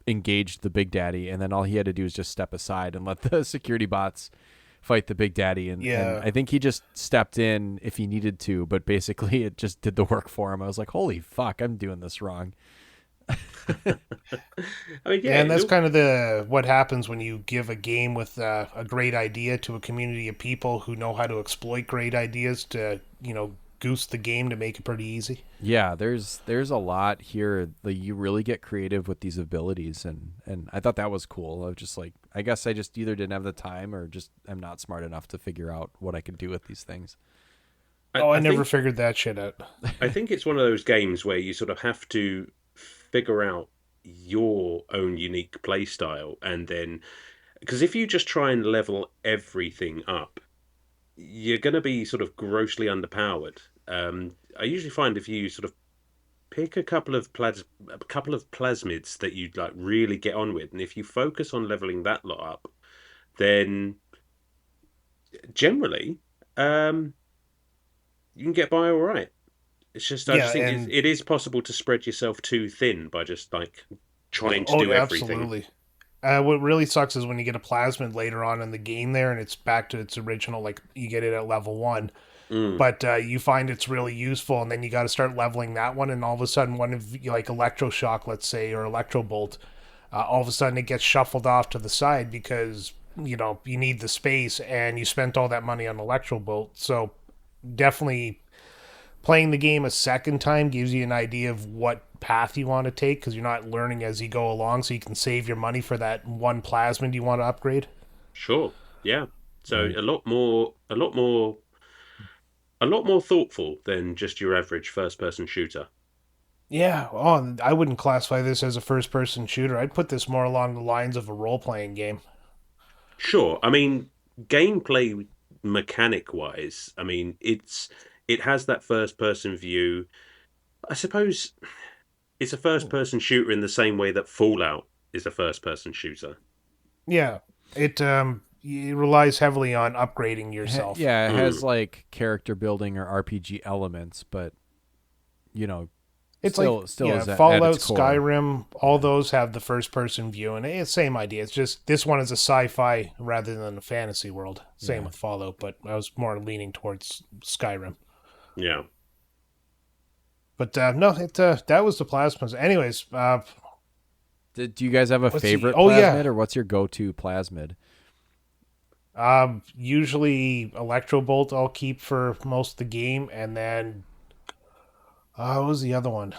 engaged the Big Daddy, and then all he had to do was just step aside and let the security bots fight the Big Daddy. And I think he just stepped in if he needed to, but basically it just did the work for him. I was like, holy fuck, I'm doing this wrong. I mean, yeah, And that's kind of what happens when you give a game with a great idea to a community of people who know how to exploit great ideas to, goose the game to make it pretty easy. Yeah, there's a lot here that you really get creative with these abilities, and I thought that was cool. I was just like, I guess I just either didn't have the time or just I'm not smart enough to figure out what I could do with these things. I never think, figured that shit out. I think it's one of those games where you sort of have to figure out your own unique play style, and then Because if you just try and level everything up, you're going to be sort of grossly underpowered. I usually find if you sort of pick a couple of plasmids that you like really get on with, and if you focus on leveling that lot up, then generally, um, you can get by all right. It's just I Yeah, just think and it is possible to spread yourself too thin by just like trying to oh, do everything. absolutely. What really sucks is when you get a plasmid later on in the game there, and it's back to its original, like you get it at level 1, Mm, but you find it's really useful, and then you got to start leveling that one, and all of a sudden one of like electroshock, let's say, or electrobolt, all of a sudden it gets shuffled off to the side because you need the space, and you spent all that money on electrobolt. So definitely playing the game a second time gives you an idea of what path you want to take because you're not learning as you go along, so you can save your money for that one plasmid you want to upgrade. sure, yeah. So Right. a lot more thoughtful than just your average first-person shooter. Yeah, oh, I wouldn't classify this as a first person shooter. I'd put this more along the lines of a role playing game. Sure, I mean gameplay mechanic wise, it has that first-person view. I suppose it's a first-person shooter in the same way that Fallout is a first-person shooter. Yeah, it relies heavily on upgrading yourself. Yeah, it has Mm, like character building or RPG elements, but you know, It's like, still yeah, is at its Fallout, core. Skyrim, all Yeah. those have the first person view, and it's same idea. It's just this one is a sci-fi rather than a fantasy world. Same Yeah. with Fallout, but I was more leaning towards Skyrim. yeah. But no, it that was the plasmas. Anyways, Do you guys have a let's see. favorite Oh plasmid, yeah, or what's your go-to plasmid? usually Electrobolt I'll keep for most of the game, and then what was the other one?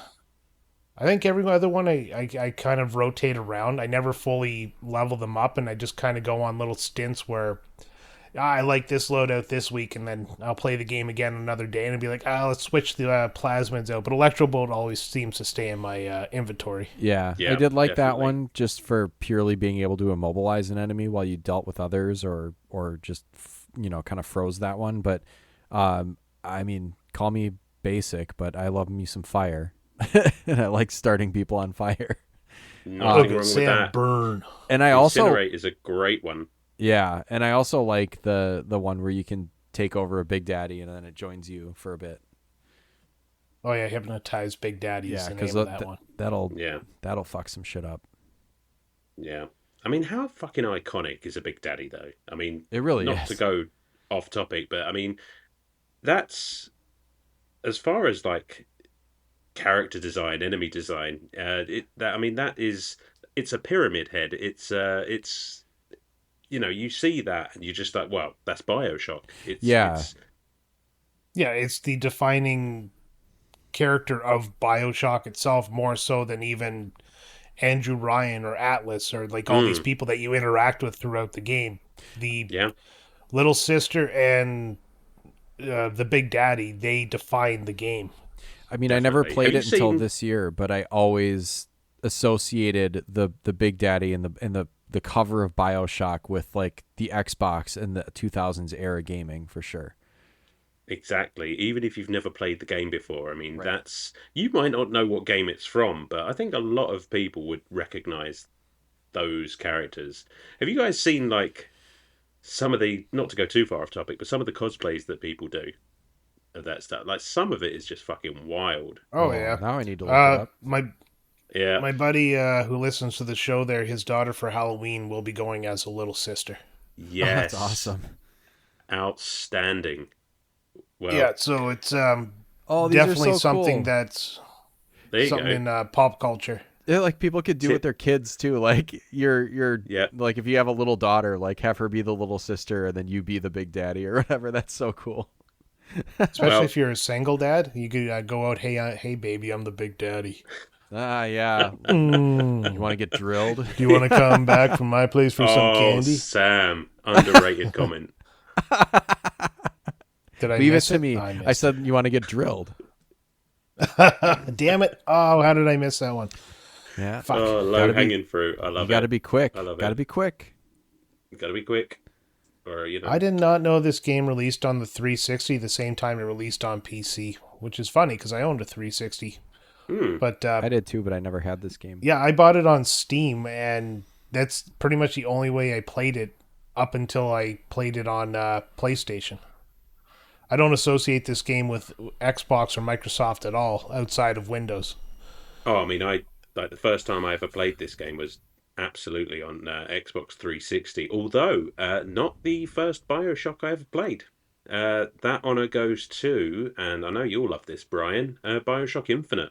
I think every other one I kind of rotate around. I never fully level them up, and I just kind of go on little stints where I like this loadout this week, and then I'll play the game again another day and be like, let's switch the plasmids out. But Electrobolt always seems to stay in my inventory. Yeah, I Yeah, did like that definitely. one just for purely being able to immobilize an enemy while you dealt with others, or just kind of froze that one. But I mean, call me basic, but I love me some fire, and I like starting people on fire. Nothing Look Um, at wrong with Sam that. burn. and I also Incinerate is a great one. Yeah, and I also like the one where you can take over a Big Daddy and then it joins you for a bit. Oh yeah, Hypnotize Big Daddy is Yeah, the because name of that one. Yeah, that'll fuck some shit up. yeah. I mean, how fucking iconic is a Big Daddy, though? I mean, It really not to is. go off topic, but I mean, that's as far as like character design, enemy design. That is it's a pyramid head. It's you see that and you're just like, well, that's BioShock. Yeah, It's Yeah, it's the defining character of BioShock itself more so than even Andrew Ryan or Atlas or like all these mm, people that you interact with throughout the game. The yeah, little sister and the Big Daddy, they define the game. I mean, I never definitely. Have played you it until seen? this year, but I always associated the Big Daddy and the cover of BioShock with like the Xbox and the 2000s era gaming for sure. Exactly. Even if you've never played the game before, I mean, Right. that's you might not know what game it's from, but I think a lot of people would recognize those characters. Have you guys seen like some of the not to go too far off topic, but some of the cosplays that people do of that stuff? Like some of it is just fucking wild. Oh Oh, yeah. now I need to look it up. Yeah. My buddy who listens to the show there, his daughter for Halloween will be going as a little sister. Oh, that's Yes. awesome. Outstanding. Yeah, Well, so it's Oh, these are definitely so something cool. that's there you something go. in pop culture. Yeah, like people could do with Tip. their kids too. Like you're Yeah. like if you have a little daughter, like have her be the little sister and then you be the big daddy or whatever. That's so cool. Especially Well, if you're a single dad, you could go out, hey baby, I'm the big daddy. Ah, yeah. You want to get drilled? Do you want to come back from my place for some oh, candy? Sam, underrated comment. Did I Leave it miss to it? me. I I missed said you want to get drilled. it. Damn it. Oh, how did I miss that one? Yeah. Fuck. Oh, low Gotta be hanging fruit. I you love gotta it. be quick. I love Gotta it. be quick. You got to be quick, or I did not know this game released on the 360 the same time it released on PC, which is funny because I owned a 360. Hmm. But I did too, but I never had this game. yeah, I bought it on Steam, and that's pretty much the only way I played it up until I played it on PlayStation. I don't associate this game with Xbox or Microsoft at all outside of Windows. Oh, I mean, I like the first time I ever played this game was absolutely on Xbox 360. Although not the first BioShock I ever played. That honor goes to, and I know you'll love this, Brian. BioShock Infinite,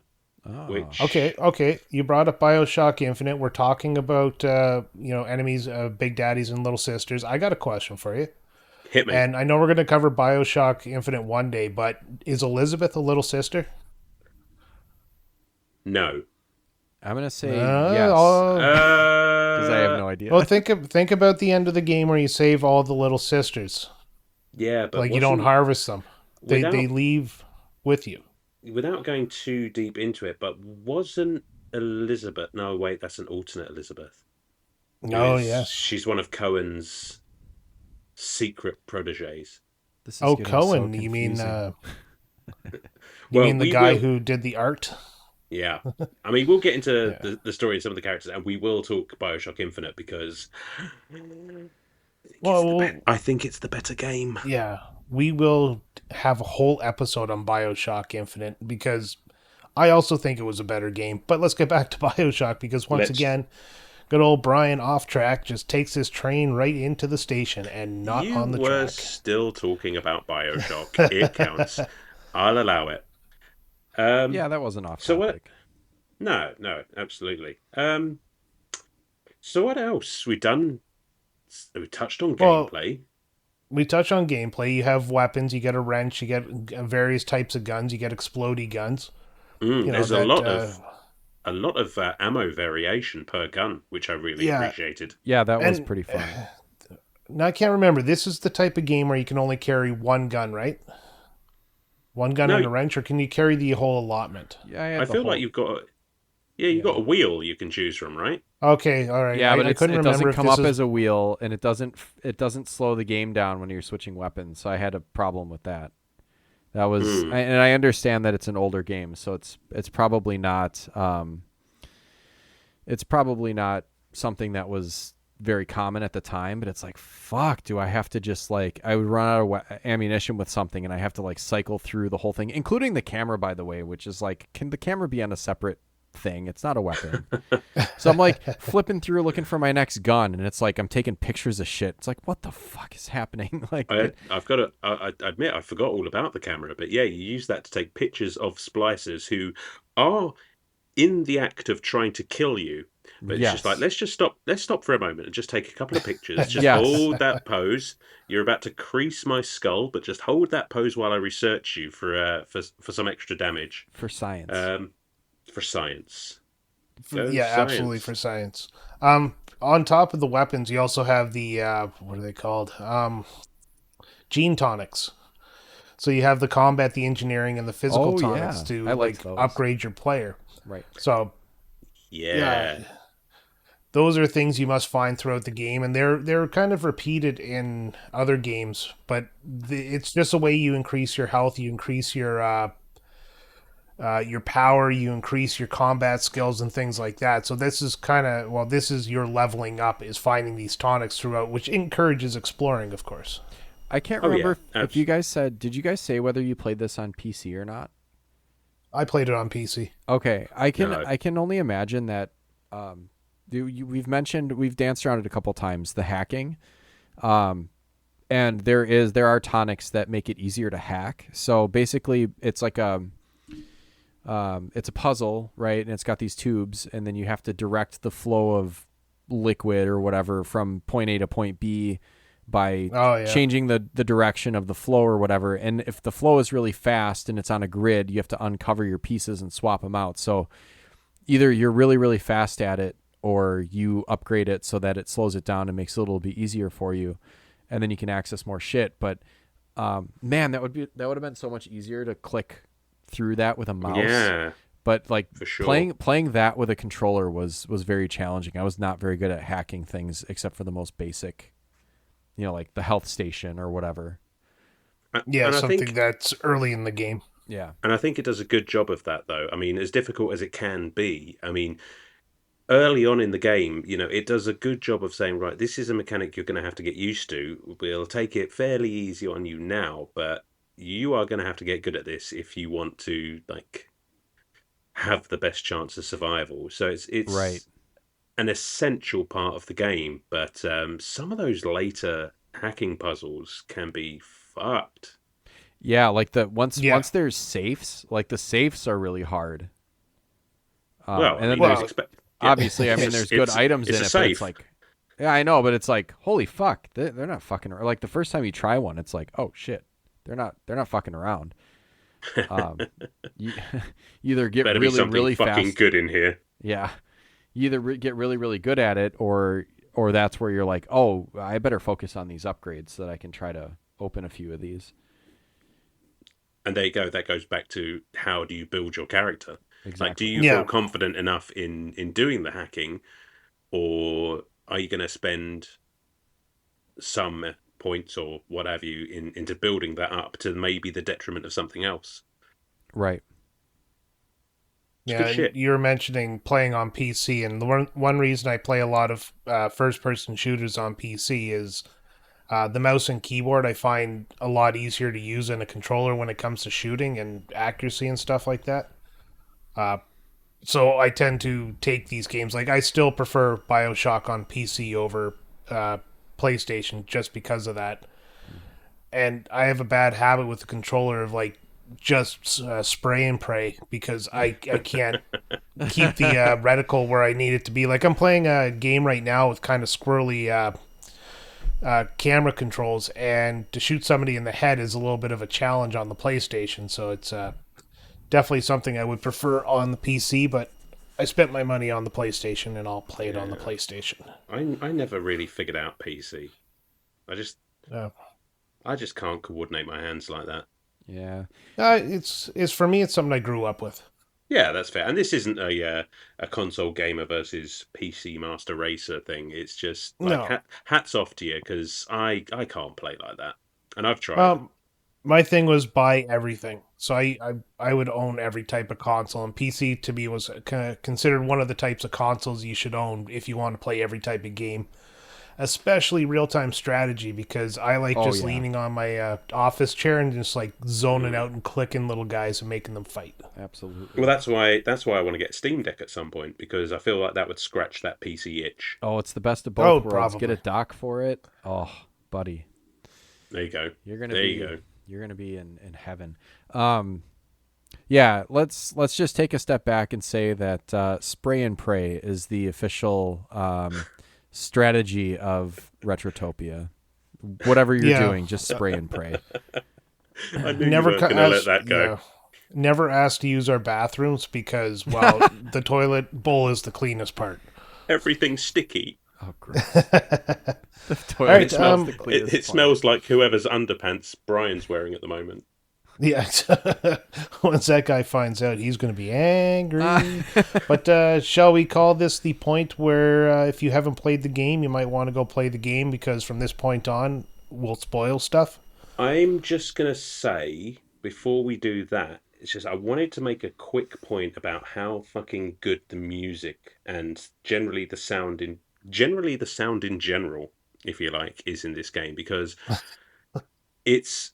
Oh. Okay, which okay. You brought up BioShock Infinite. We're talking about enemies, big daddies and little sisters. I got a question for you. hit me. And I know we're going to cover BioShock Infinite one day, but is Elizabeth a little sister? No. I'm gonna say yes Oh, because I have Uh, no idea. well, think about the end of the game where you save all the little sisters. yeah, but Like you don't wasn't harvest them; they without leave with you. without going too deep into it. But wasn't Elizabeth? No, wait, that's an alternate Elizabeth. Who Oh is yes. she's one of Cohen's secret proteges. This is Oh, getting so Cohen. confusing. You Well, mean the we guy will. who did the art? Yeah. I mean, we'll get into Yeah. the story and some of the characters, and we will talk Bioshock Infinite because Well, I think it's the better game. yeah, we will have a whole episode on BioShock Infinite because I also think it was a better game. But let's get back to BioShock because once Let's. again, good old Brian off track just takes his train right into the station and not You on the were track. still talking about Bioshock. It counts. I'll allow it. Um, Yeah, that wasn't off so what? topic. No, no, absolutely. So what else we done? We touched on Well, gameplay. we touch on gameplay. You have weapons. You get a wrench. You get various types of guns. You get explodey guns. You know There's a that. lot of ammo variation per gun, which I really Yeah, appreciated. Yeah, that was and pretty fun. now I can't remember. This is the type of game where you can only carry one gun, right? One gun No, and a wrench, or can you carry the whole allotment? Yeah, I I had the feel whole. like you've got Yeah. a wheel you can choose from, right? Okay, all right. Yeah, but I couldn't it remember doesn't if come this up is. as a wheel, and it doesn't slow the game down when you're switching weapons. So I had a problem with that. That was, Hmm. and I understand that it's an older game, so it's probably not something that was very common at the time. But it's like, fuck, do I have to just like I would run out of ammunition with something, and I have to like cycle through the whole thing, including the camera, by the way, which is like, can the camera be on a separate thing? It's not a weapon. So I'm like flipping through looking for my next gun, and it's like I'm taking pictures of shit. It's like, what the fuck is happening? Like, I've got to I admit I forgot all about the camera, but yeah, you use that to take pictures of splicers who are in the act of trying to kill you. But it's just like, yes, let's stop for a moment and just take a couple of pictures. Just yes, hold that pose. You're about to crease my skull, but just hold that pose while I research you for some extra damage. for science. Um, for science. Go Yeah, absolutely science. for science. On top of the weapons, you also have the what are they called? Gene tonics. So you have the combat, the engineering, and the physical Oh tonics yeah, to I liked like those. upgrade your player. Right. So Yeah. yeah, those are things you must find throughout the game, and they're kind of repeated in other games, but it's just a way you increase your health, you increase your power, you increase your combat skills and things like that. So this is this is your leveling up, is finding these tonics throughout, which encourages exploring, of course. I can't Oh remember yeah. if you guys said. Did you guys say whether you played this on PC or not? I played it on PC. Okay, No. I can only imagine that. We've danced around it a couple times, the hacking, and there are tonics that make it easier to hack. So basically, it's like it's a puzzle, right? And it's got these tubes, and then you have to direct the flow of liquid or whatever from point A to point B by Oh yeah. changing the direction of the flow or whatever. And if the flow is really fast and it's on a grid, you have to uncover your pieces and swap them out. So either you're really, really fast at it, or you upgrade it so that it slows it down and makes it a little bit easier for you, and then you can access more shit. But man, that would have been so much easier to click through that with a mouse. Yeah, But like for sure. playing that with a controller was very challenging. I was not very good at hacking things except for the most basic like the health station or whatever. Yeah, And I something think that's early in the game. Yeah. and I think it does a good job of that, though. I mean, as difficult as it can be, I mean, early on in the game, it does a good job of saying, right, this is a mechanic you're going to have to get used to. We'll take it fairly easy on you now, but you are going to have to get good at this if you want to like have the best chance of survival. So Right. it's an essential part of the game, but some of those later hacking puzzles can be fucked. Yeah, like the Yeah. once there's safes, like the safes are really hard. Well, I And then mean, you'd there's Well, expect. Yeah, obviously, I mean, there's good it's items it's in a it, but it's safe. like, yeah, I know, but it's like, holy fuck, they're not fucking around. Like the first time you try one, it's like, oh shit, they're not fucking around. Um, you, you either get Better be really something really fucking fast, good in here. yeah, you either get really really good at it, or that's where you're like, oh, I better focus on these upgrades so that I can try to open a few of these. And there you go. That goes back to how do you build your character? Like, do Exactly. you feel yeah. confident enough in doing the hacking, or are you going to spend some points or what have you into building that up to maybe the detriment of something else? Right. It's Yeah, good and shit. you were mentioning playing on PC, and the one reason I play a lot of first person shooters on PC is the mouse and keyboard. I find a lot easier to use than a controller when it comes to shooting and accuracy and stuff like that. Uh, so I tend to take these games. Like I still prefer BioShock on PC over PlayStation just because of that. And I have a bad habit with the controller of like just spray and pray because I can't keep the reticle where I need it to be. Like I'm playing a game right now with kind of squirrely camera controls, and to shoot somebody in the head is a little bit of a challenge on the PlayStation. So it's definitely something I would prefer on the PC, but I spent my money on the PlayStation, and I'll play it on the Yeah, PlayStation. I never really figured out PC. I just Uh, I just can't coordinate my hands like that. Yeah. it's for me. It's something I grew up with. Yeah, that's fair. And this isn't a console gamer versus PC Master Racer thing. It's just like No, hats off to you because I can't play like that, and I've tried. um, my thing was buy everything. So I would own every type of console, and PC to me was considered one of the types of consoles you should own if you want to play every type of game, especially real time strategy, because I like Oh just yeah. leaning on my office chair and just like zoning Mm. out and clicking little guys and making them fight. Well, Absolutely. that's why I want to get Steam Deck at some point because I feel like that would scratch that PC itch. Oh, it's the best of Oh, both worlds. Get a probably. dock for it. Oh, buddy, There you go. you're gonna There you be go. you're gonna be in heaven. Um, yeah. Let's just take a step back and say that spray and pray is the official strategy of Retrotopia. Whatever you're Yeah, doing, just spray and pray. I knew you never weren't going to let asked. that go. Yeah, never asked to use our bathrooms because well, the toilet bowl is the cleanest part. Everything's sticky. Oh, gross. The All toilet right, smells the It, cleanest it part. smells like whoever's underpants Brian's wearing at the moment. Yeah, once that guy finds out, he's going to be angry. Ah. But shall we call this the point where if you haven't played the game, you might want to go play the game because from this point on, we'll spoil stuff? I'm just going to say, before we do that, it's just I wanted to make a quick point about how fucking good the music and generally the sound in general, if you like, is in this game because it's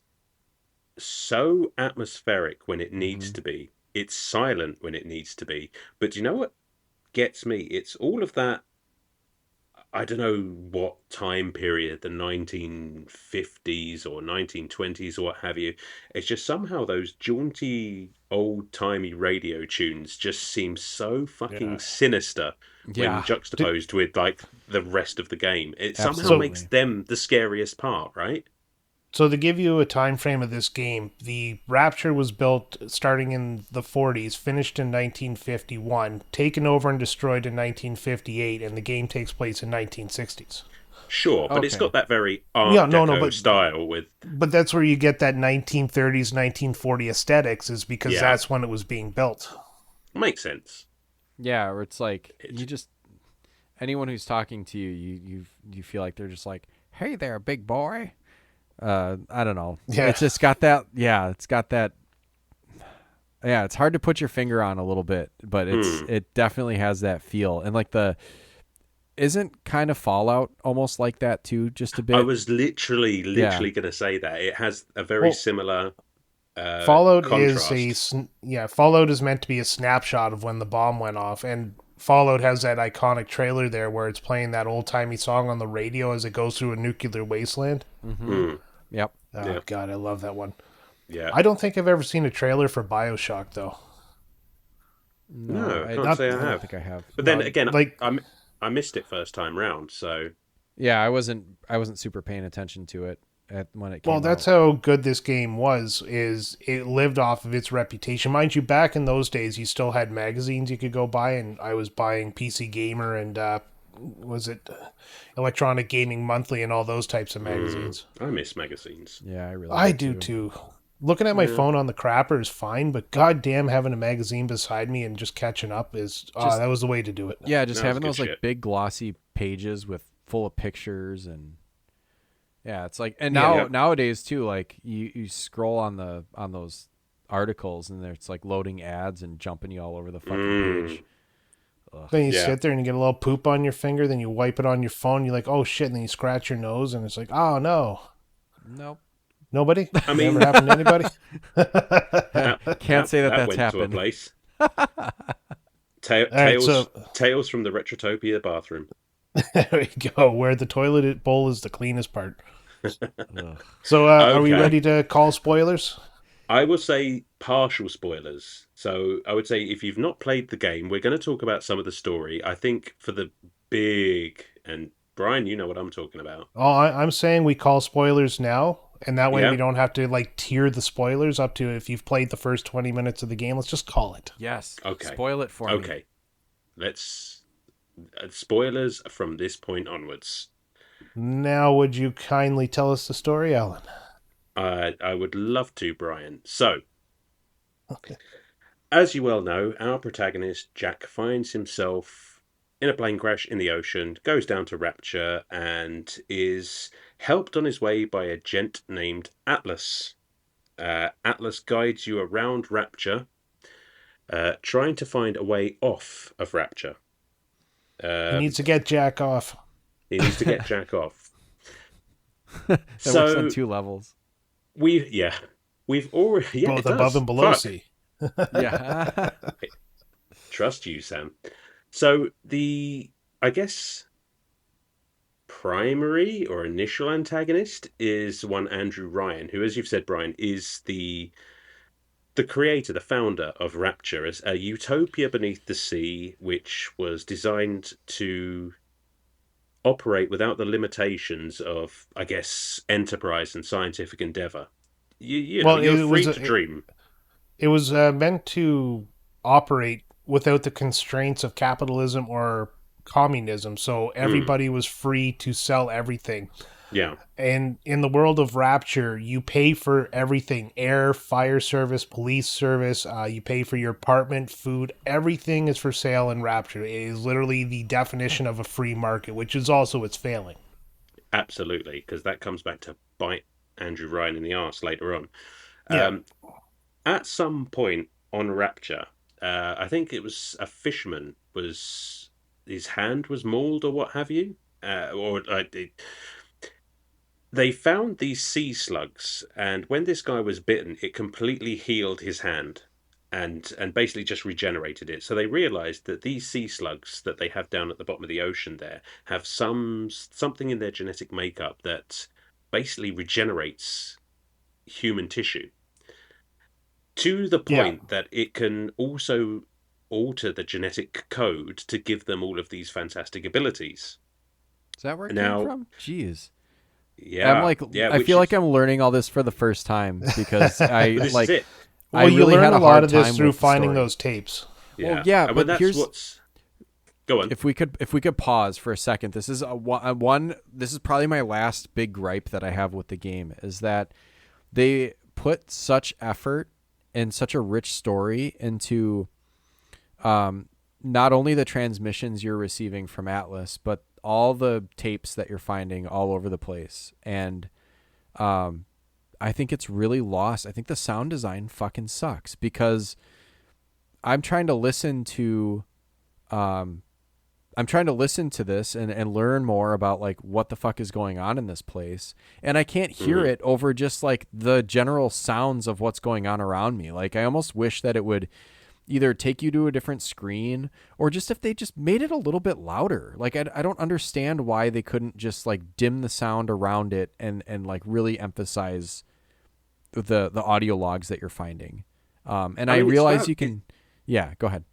so atmospheric when it needs Mhm. to be. It's silent when it needs to be. But do you know what gets me? It's all of that. I don't know what time period, the 1950s or 1920s or what have you. It's just somehow those jaunty, old timey radio tunes just seem so fucking Yeah. sinister when Yeah, juxtaposed with like the rest of the game. It somehow So makes absolutely. them the scariest part, right? So to give you a time frame of this game, the Rapture was built starting in the 40s, finished in 1951, taken over and destroyed in 1958, and the game takes place in 1960s. Sure, but it's Okay. got that very Yeah, Art no, Deco style with but that's where you get that 1930s, 1940 aesthetics, is because yeah, that's when it was being built. makes sense. Yeah, or it's like It's you just anyone who's talking to you, you feel like they're just like, "Hey there, big boy." I don't know. Yeah. It's just got that. Yeah, it's got that. Yeah, it's hard to put your finger on a little bit, but it definitely has that feel. And like isn't kind of Fallout almost like that too, just a I bit? was literally Yeah. going to say that it has a very Well, similar Fallout contrast. Fallout is meant to be a snapshot of when the bomb went off, and Fallout has that iconic trailer there where it's playing that old timey song on the radio as it goes through a nuclear wasteland. Mm-hmm. Mm, Yep. Oh yeah, God, I love that one. yeah. I don't think I've ever seen a trailer for BioShock though. No, No, I I can't Not say I I don't have. think I have. But then no, again, like I missed it first time round, so Yeah, I wasn't super paying attention to it when it well, came that's out. how good this game was. Is it lived off of its reputation, mind you? Back in those days, you still had magazines you could go buy, and I was buying PC Gamer and was it Electronic Gaming Monthly and all those types of magazines. I miss magazines. Yeah, I really I did do too. too. Looking at my Yeah. phone on the crapper is fine, but goddamn, having a magazine beside me and just catching up is Just that was the way to do it. Yeah, just That was having good those like shit. big glossy pages with full of pictures and yeah, it's like and Yeah. nowadays too, like you scroll on those articles and it's like loading ads and jumping you all over the fucking page. Ugh. Then you Yeah. sit there and you get a little poop on your finger, then you wipe it on your phone. You're like, oh shit, and then you scratch your nose, and it's like, oh no, Nope. nobody. I mean, Never happened to anybody. Can't say that that's went happened. to a place. All right, so Tales from the Retrotopia bathroom. there we go. Where the toilet bowl is the cleanest part. Ugh. So, are we Okay. ready to call spoilers? I will say partial spoilers. So I would say if you've not played the game, we're going to talk about some of the story. I think for the big, and Brian, you know what I'm talking about. Oh, I'm saying we call spoilers now, and that way Yeah. we don't have to like tier the spoilers up to if you've played the first 20 minutes of the game. Let's just call it. Yes. Okay. Spoil it for me. Okay. Let's spoilers from this point onwards. Now, would you kindly tell us the story, Alan? I would love to, Brian. So, Okay. as you well know, our protagonist, Jack, finds himself in a plane crash in the ocean, goes down to Rapture, and is helped on his way by a gent named Atlas. Atlas guides you around Rapture, trying to find a way off of Rapture. He needs to get Jack off. He needs to get Jack off. That works So on 2 levels. we've already Both it above does. and below Fuck. sea. Yeah. Trust you, Sam. So I guess primary or initial antagonist is one Andrew Ryan, who, as you've said, Brian, is the creator, the founder of Rapture, as a utopia beneath the sea, which was designed to operate without the limitations of, I guess, enterprise and scientific endeavor. Well, You're free to dream. It was meant to operate without the constraints of capitalism or communism, so everybody was free to sell everything. Yeah. And in the world of Rapture, you pay for everything: air, fire service, police service. You pay for your apartment, food. Everything is for sale in Rapture. It is literally the definition of a free market, which is also its failing. Absolutely, because that comes back to bite Andrew Ryan in the arse later on. Yeah. At some point on Rapture, I think it was a fisherman was his hand was mauled or what have you, they found these sea slugs, and when this guy was bitten, it completely healed his hand. And basically just regenerated it. So they realized that these sea slugs that they have down at the bottom of the ocean there have something in their genetic makeup that basically regenerates human tissue to the point that it can also alter the genetic code to give them all of these fantastic abilities. Is that where it Now, came from? Jeez. Yeah, I feel like I'm learning all this for the first time because I this like is it. Well, I you really learn had a a lot hard of this time through with the finding story. those tapes. Yeah, Well, yeah, but but that's here's what's. Go on. if we could pause for a second. This is one. This is probably my last big gripe that I have with the game is that they put such effort and such a rich story into not only the transmissions you're receiving from Atlas, but all the tapes that you're finding all over the place, and um, I think it's really lost. I think the sound design fucking sucks because I'm trying to listen to um, I'm trying to listen to this and learn more about like what the fuck is going on in this place. And I can't hear Mhm. it over just like the general sounds of what's going on around me. Like I almost wish that it would either take you to a different screen or just if they just made it a little bit louder. Like I don't understand why they couldn't just like dim the sound around it and like really emphasize the audio logs that you're finding. And I I mean, it's realize valid. you can, yeah, go ahead.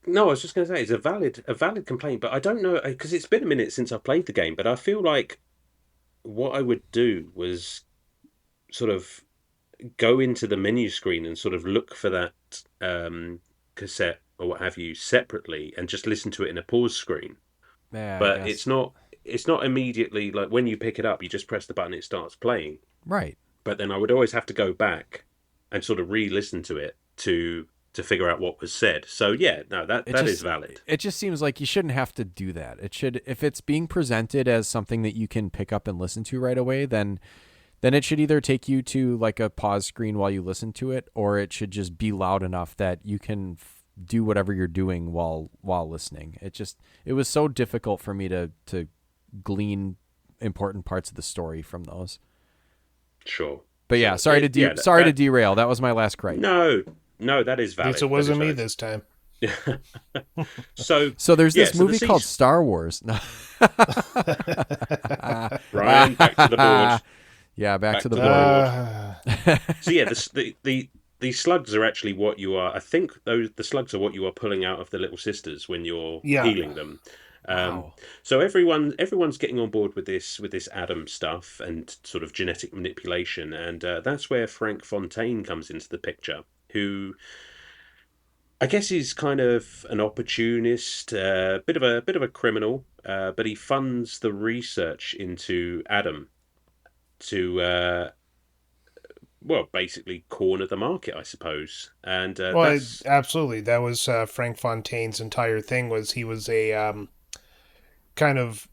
No, I was just going to say it's a valid complaint, but I don't know because it's been a minute since I played the game. But I feel like what I would do was sort of go into the menu screen and sort of look for that cassette or what have you separately, and just listen to it in a pause screen. Yeah, I But guess. it's not immediately like when you pick it up, you just press the button, it starts playing. Right. But then I would always have to go back and sort of re-listen to it to figure out what was said. So yeah, no, that it that is just valid. it just seems like you shouldn't have to do that. It should, if it's being presented as something that you can pick up and listen to right away, then it should either take you to like a pause screen while you listen to it, or it should just be loud enough that you can do whatever you're doing while listening. It was so difficult for me to glean important parts of the story from those. Sure, But yeah, sure. It, yeah, sorry to derail. That was my last gripe. no, no, that is At least valid. it That is wasn't me valid. this time. So So there's yeah, this so the movie called C's Star Wars. Ryan, back to the board. Yeah, back to Back the to the board. board. uh, So yeah, the slugs are actually what you are. I think those the slugs are what you are pulling out of the little sisters when you're yeah. healing them. Um, Wow. so everyone's getting on board with this Adam stuff and sort of genetic manipulation, and that's where Frank Fontaine comes into the picture, who I guess he's kind of an opportunist, bit of a criminal, but he funds the research into Adam to well, basically corner the market, I suppose. And Well, that's absolutely. That was Frank Fontaine's entire thing. Was he was a kind of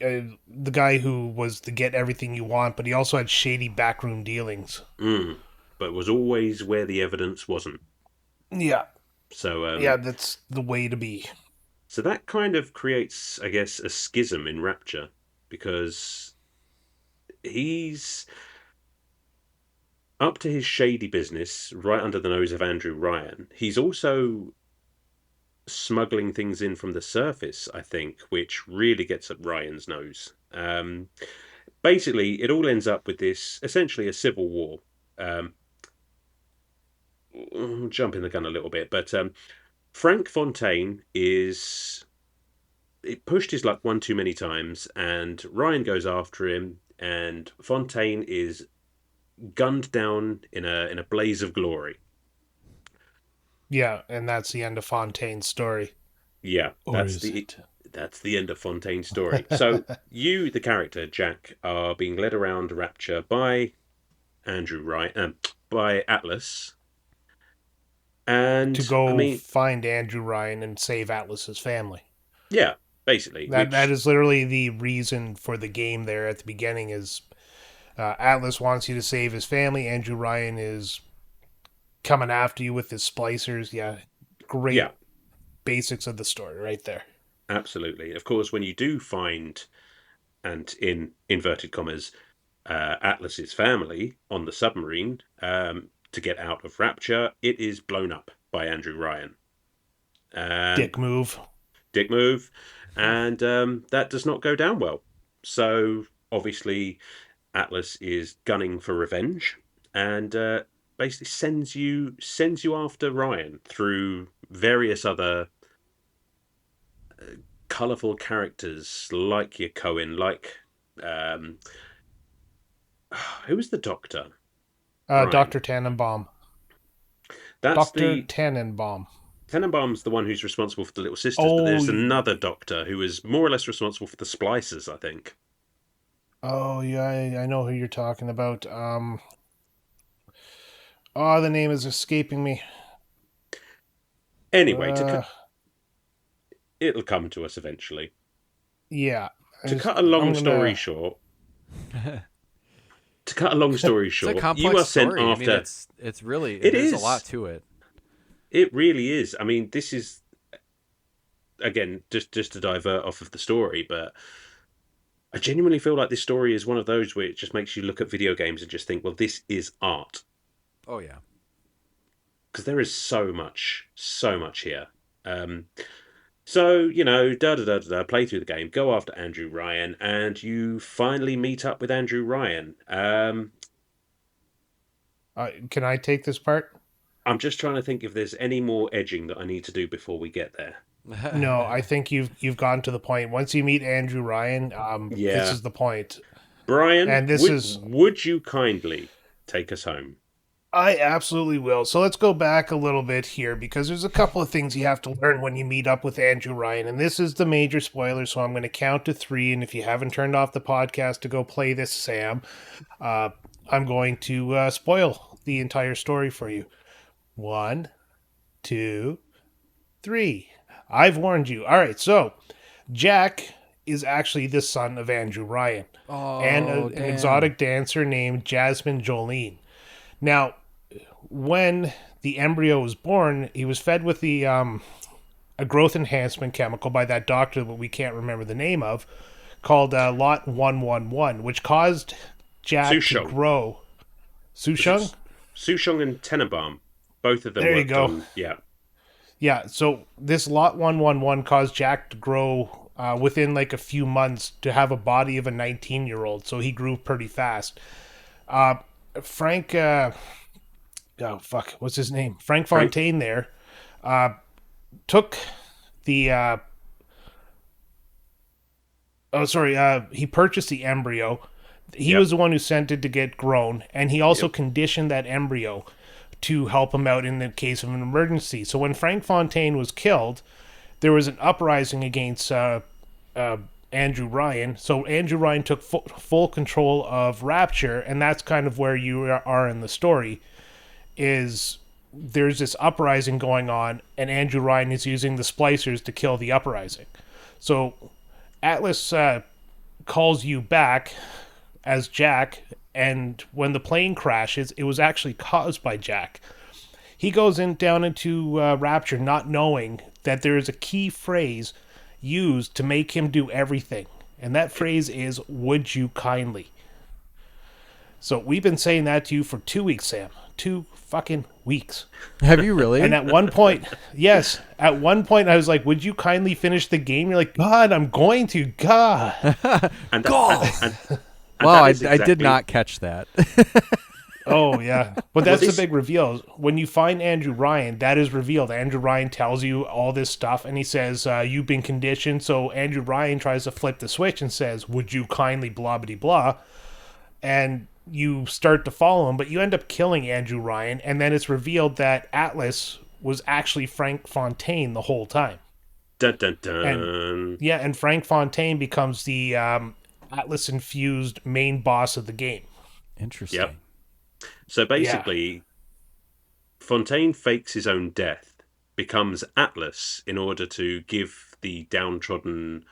the guy who was the get everything you want, but he also had shady backroom dealings. but was always where the evidence wasn't. Yeah, So yeah, that's the way to be. so that kind of creates, I guess, a schism in Rapture because he's up to his shady business right under the nose of Andrew Ryan. He's also smuggling things in from the surface, I think, which really gets up Ryan's nose. Basically, it all ends up with this essentially a civil war. Um, jumping the gun a little bit, but Frank Fontaine is it pushed his luck one too many times, and Ryan goes after him, and Fontaine is gunned down in a blaze of glory. Yeah, and that's the end of Fontaine's story. Yeah, Or is it? that's the end of Fontaine's story. So you, the character Jack, are being led around Rapture by Andrew Wright, by Atlas, To and I go mean, find Andrew Ryan and save Atlas's family. yeah, basically, That which is literally the reason for the game there at the beginning is Atlas wants you to save his family. Andrew Ryan is coming after you with his splicers. Yeah, great yeah, basics of the story right there. absolutely. Of course, when you do find, and in inverted commas, Atlas's family on the submarine to get out of Rapture, it is blown up by Andrew Ryan. And Dick move. dick move, and that does not go down well. So obviously, Atlas is gunning for revenge, and basically sends you after Ryan through various other colourful characters like your Cohen, like um, who was the Doctor? Brian. Dr. Tannenbaum. That's Dr. the Tannenbaum. Tenenbaum's the one who's responsible for the Little Sisters, but Oh, there's another Doctor who is more or less responsible for the Splicers, I think. oh yeah, I know who you're talking about. Oh, the name is escaping me. Anyway, Uh, it'll come to us eventually. Yeah. To cut a long I'm story gonna. short, to cut a long story It's a short, you complex are sent story. I mean, after. it's really It there's a lot is. to it. It really is. I mean, this is again just to divert off of the story, but I genuinely feel like this story is one of those where it just makes you look at video games and just think, well, this is art. Oh yeah. Because there is so much here. Um, so, you know, play through the game, go after Andrew Ryan, and you finally meet up with Andrew Ryan. Can I take this part? I'm just trying to think if there's any more edging that I need to do before we get there. No, I think you've gone to the point. Once you meet Andrew Ryan, this Yeah. is the point. Brian, And this is would you kindly take us home? I absolutely will. So let's go back a little bit here because there's a couple of things you have to learn when you meet up with Andrew Ryan. And this is the major spoiler. So I'm going to count to three. And if you haven't turned off the podcast to go play this, Sam, uh, I'm going to spoil the entire story for you. One, two, three. I've warned you. All right. So Jack is actually the son of Andrew Ryan and Oh an damn. exotic dancer named Jasmine Jolene. Now, when the embryo was born, he was fed with the a growth enhancement chemical by that doctor that we can't remember the name of, called Lot 111, which caused Jack to Sushong. grow. Was it Sushung? Sushong and Tenenbaum? Both of them There you worked go. on, yeah. Yeah, so this Lot 111 caused Jack to grow within like a few months to have a body of a 19-year-old, so he grew pretty fast. Uh, Frank, oh fuck, what's his name? Frank Frank, Fontaine there took the oh sorry he purchased the embryo. He yep, was the one who sent it to get grown, and he also yep. conditioned that embryo to help him out in the case of an emergency. So when Frank Fontaine was killed, there was an uprising against uh, Andrew Ryan. So Andrew Ryan took full control of Rapture, and that's kind of where you are in the story. Is there's this uprising going on, and Andrew Ryan is using the splicers to kill the uprising. So Atlas calls you back as Jack, and when the plane crashes, it was actually caused by Jack. He goes in down into Rapture, not knowing that there is a key phrase used to make him do everything, and that phrase is "Would you kindly?" So we've been saying that to you for 2 weeks, Sam. 2 fucking weeks. Have you And really? at one point, yes, at one point I was like, "Would you kindly finish the game?" You're like, "God, I'm going to." God. And that, God. and Wow, that I is did exactly not catch that. Oh yeah, but well. that's the This big reveal. When you find Andrew Ryan, that is revealed. Andrew Ryan tells you all this stuff, and he says you've been conditioned. So Andrew Ryan tries to flip the switch and says, "Would you kindly blah blah blah?" And you start to follow him, but you end up killing Andrew Ryan, and then it's revealed that Atlas was actually Frank Fontaine the whole time. dun dun And dun. yeah, and Frank Fontaine becomes the Atlas infused main boss of the game. Yep. Interesting. So Yeah, basically, Fontaine fakes his own death, becomes Atlas in order to give the downtrodden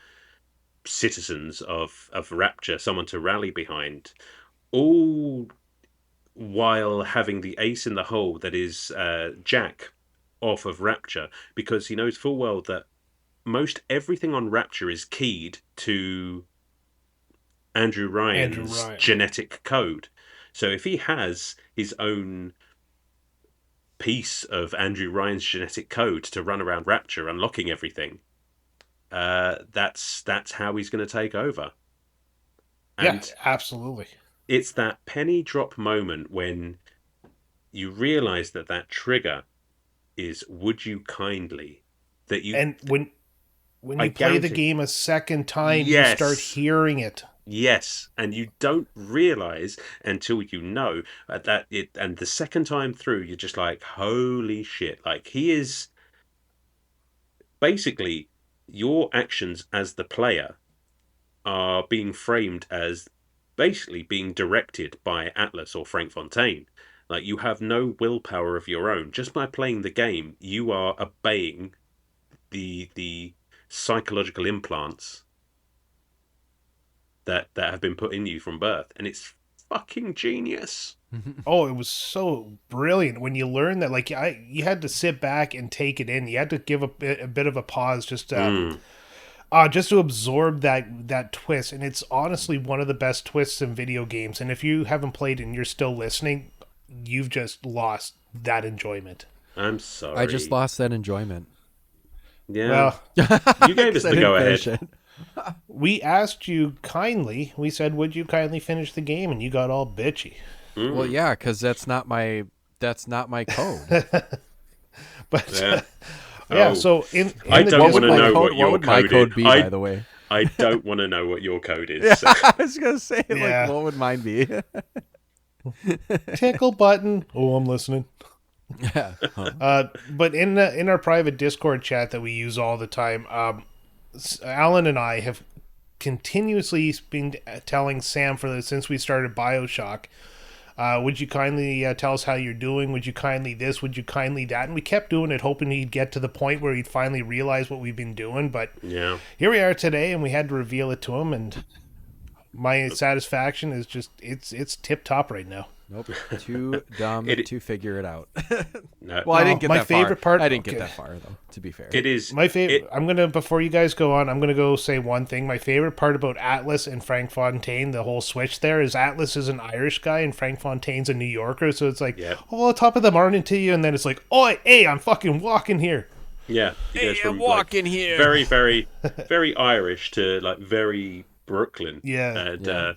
citizens of Rapture someone to rally behind, all while having the ace in the hole that is Jack off of Rapture, because he knows full well that most everything on Rapture is keyed to Andrew Andrew Ryan's Ryan. genetic code. So if he has his own piece of Andrew Ryan's genetic code to run around Rapture, unlocking everything, that's how he's going to take over. Yeah, And absolutely. it's that penny drop moment when you realize that that trigger is "Would you kindly?" that you And when I you play the guarantee. game a second time, you start Yes, hearing it. yes, and you don't realize until you know that it. And the second time through, you're just like, "Holy shit!" Like he is basically your actions as the player are being framed as basically being directed by Atlas or Frank Fontaine. Like you have no willpower of your own. Just by playing the game, you are obeying the psychological implants that have been put in you from birth, and it's fucking genius. Oh, it was so brilliant when you learned that. Like, you had to sit back and take it in. You had to give a bit of a pause just to absorb that twist. And it's honestly one of the best twists in video games. And if you haven't played and you're still listening, you've just lost that enjoyment. I'm sorry. I just lost that enjoyment. Yeah, Well, you gave us the go ahead. we asked you kindly. We said, "Would you kindly finish the game?" And you got all bitchy. Well, yeah, because that's not my code. But Yeah. yeah, Oh. so in I the don't want to Discord- know what your would my code code is. be, by the way? I don't want to know what your code is. Yeah, So. I was gonna say, Yeah. like, what would mine be? tickle button. Oh, I'm listening. Yeah. Huh. But in our private Discord chat that we use all the time, Alan and I have continuously been telling Sam since we started BioShock. Would you kindly tell us how you're doing? Would you kindly this? Would you kindly that? And we kept doing it, hoping he'd get to the point where he'd finally realize what we've been doing. But Yeah. here we are today, and we had to reveal it to him. And my satisfaction is just it's tip top right now. Nope. Too dumb to figure it out. No. Well, I didn't get my that favorite far. part- I didn't get okay. that far, though. To be fair, It is My favorite. I'm gonna before you guys go on. I'm gonna go say one thing. My favorite part about Atlas and Frank Fontaine, the whole switch there, is Atlas is an Irish guy and Frank Fontaine's a New Yorker. So it's like, Yep. oh, well, top of the morning to you, and then it's like, oh, hey, I'm fucking walking here. Yeah. He goes from, I'm walking here. Very, very, very Irish to like very Brooklyn. Yeah. And Yeah.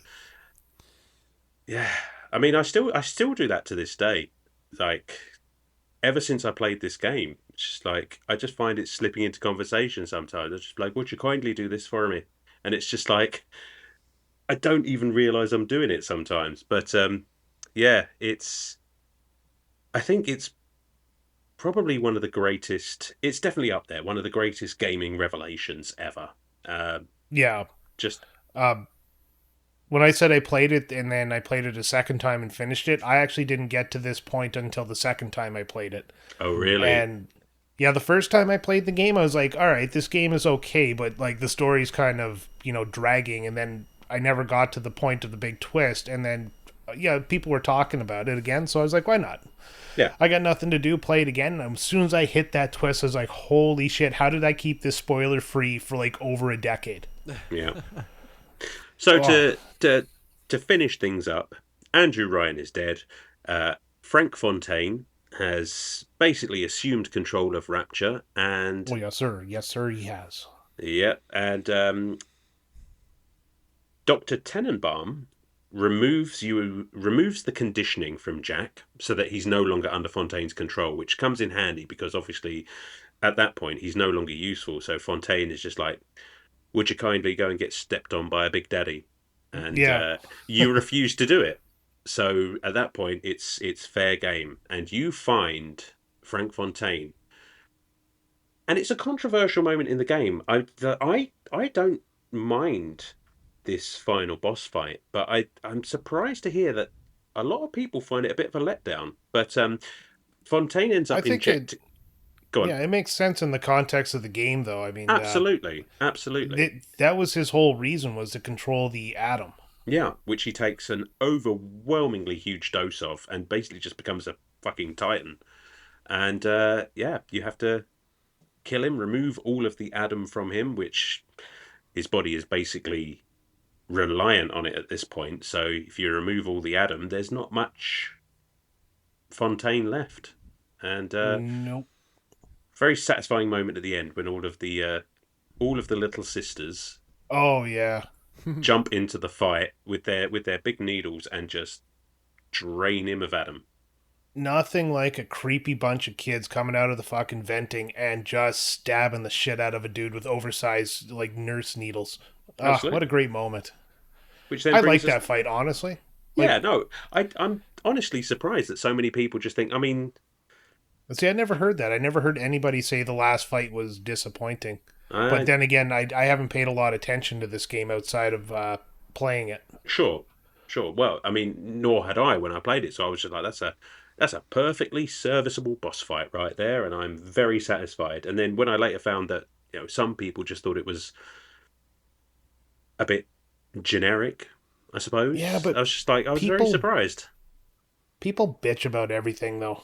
yeah. I mean, I still do that to this day. Like, ever since I played this game, it's just like I just find it slipping into conversation sometimes. I'm just like, would you kindly do this for me? And it's just like I don't even realize I'm doing it sometimes. But yeah, I think it's probably one of the greatest. It's definitely up there. One of the greatest gaming revelations ever. Yeah. Just When I said I played it and then I played it a second time and finished it, I actually didn't get to this point until the second time I played it. oh really? And yeah, the first time I played the game, I was like, all right, this game is okay, but like the story's kind of, dragging. And then I never got to the point of the big twist. And then, yeah, people were talking about it again. So I was like, why not? Yeah. I got nothing to do, play it again. And as soon as I hit that twist, I was like, holy shit, how did I keep this spoiler free for like over a decade? Yeah. So Oh. to finish things up, Andrew Ryan is dead. Frank Fontaine has basically assumed control of Rapture, and Oh, yes, sir. Yes, sir, he has. yeah, and Dr. Tenenbaum removes the conditioning from Jack so that he's no longer under Fontaine's control, which comes in handy because obviously at that point he's no longer useful. So Fontaine is just like, would you kindly go and get stepped on by a big daddy? And Yeah. you refuse to do it. So at that point, it's fair game, and you find Frank Fontaine, and it's a controversial moment in the game. I don't mind this final boss fight, but I'm surprised to hear that a lot of people find it a bit of a letdown. But Fontaine ends I up think injecting. Go on. Yeah, it makes sense in the context of the game, though. I mean, Absolutely, absolutely. that was his whole reason, was to control the atom. Yeah, which he takes an overwhelmingly huge dose of and basically just becomes a fucking titan. And yeah, you have to kill him, remove all of the Adam from him, which his body is basically reliant on it at this point. So if you remove all the Adam, there's not much Fontaine left. And Nope. very satisfying moment at the end when all of the little sisters Oh yeah. jump into the fight with their big needles and just drain him of Adam. Nothing like a creepy bunch of kids coming out of the fucking venting and just stabbing the shit out of a dude with oversized like nurse needles. Ah, Absolutely. what a great moment. Which then I like brings us... that fight, honestly. Yeah, no, I'm honestly surprised that so many people just think. I mean, See, I never heard that. I never heard anybody say the last fight was disappointing. I, But then again, I haven't paid a lot of attention to this game outside of playing it. sure. Well, I mean, nor had I when I played it, so I was just like, that's a perfectly serviceable boss fight right there, and I'm very satisfied. And then when I later found that some people just thought it was a bit generic, I Yeah, suppose. but I was very people surprised. people bitch about everything though.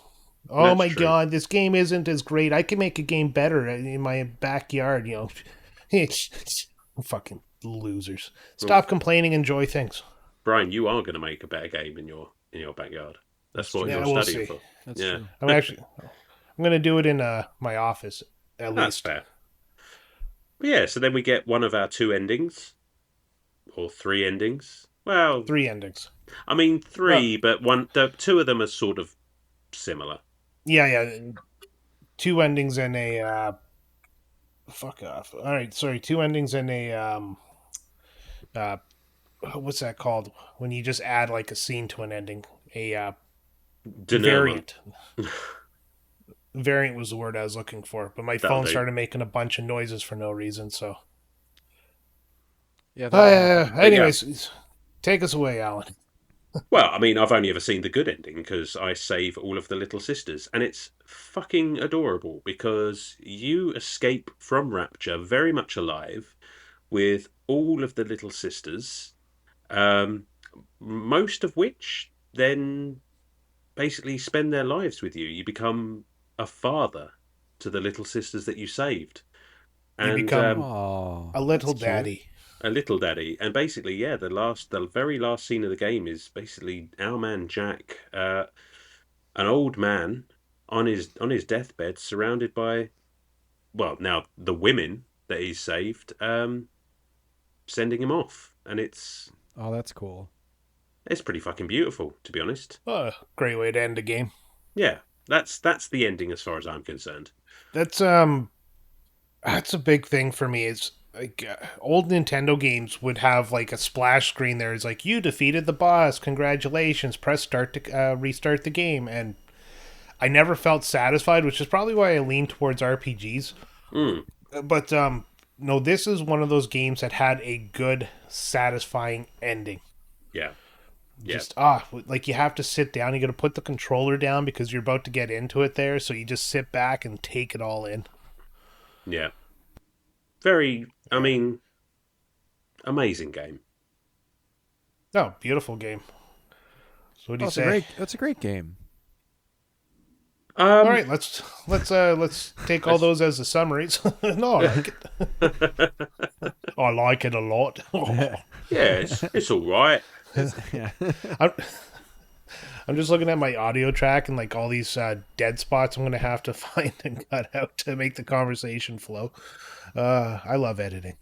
Oh That's my true. god, this game isn't as great. I can make a game better in my backyard, Fucking losers. Well, Stop complaining, enjoy things. Brian, you are going to make a better game in your backyard. That's That's what true. you're Yeah, we'll studying see. for. That's Yeah, true. I'm gonna do it in my office at that's least. fair. But yeah, so then we get one of our two endings or three endings. Well, 3 endings. I mean Well, three, but the two of them are sort of similar. yeah. 2 endings and a fuck off. All right, sorry. 2 endings and a uh what's that called when you just add like a scene to an ending? A Denouement. variant. Variant was the word I was looking for, but my That'll phone do. started making a bunch of noises for no reason. So, Yeah, that'll happen. But yeah, anyways, take us away, Alan. well, I mean, I've only ever seen the good ending because I save all of the little sisters, and it's fucking adorable because you escape from Rapture very much alive with all of the little sisters, um, most of which then basically spend their lives with you. You become a father to the little sisters that you saved, You and become Oh, a that's little cute. daddy. a little daddy. And basically, yeah, the very last scene of the game is basically our man Jack, an old man on his deathbed, surrounded by well, now the women that he's saved, sending him off, and Oh, that's cool. it's pretty fucking beautiful, to be honest. Great way to end the game. Yeah, that's the ending as far as I'm concerned. That's that's a big thing for me. Is like old Nintendo games would have like a splash screen there. It's like you defeated the boss. Congratulations. Press start to restart the game. And I never felt satisfied, which is probably why I lean towards RPGs. Mm, But no, this is one of those games that had a good, satisfying ending. yeah, yeah, Just like you have to sit down. You got to put the controller down because you're about to get into it there. So you just sit back and take it all in. yeah. Very, I Yeah. mean, amazing game. Oh, beautiful game. So what do Oh, you say? that's a great game. All Um, right, let's take all those as the summaries. No, I like it. I like it a lot. Yeah. yeah, it's all right. Yeah. I'm, I'm just looking at my audio track and like all these dead spots I'm gonna have to find and cut out to make the conversation flow. I love editing.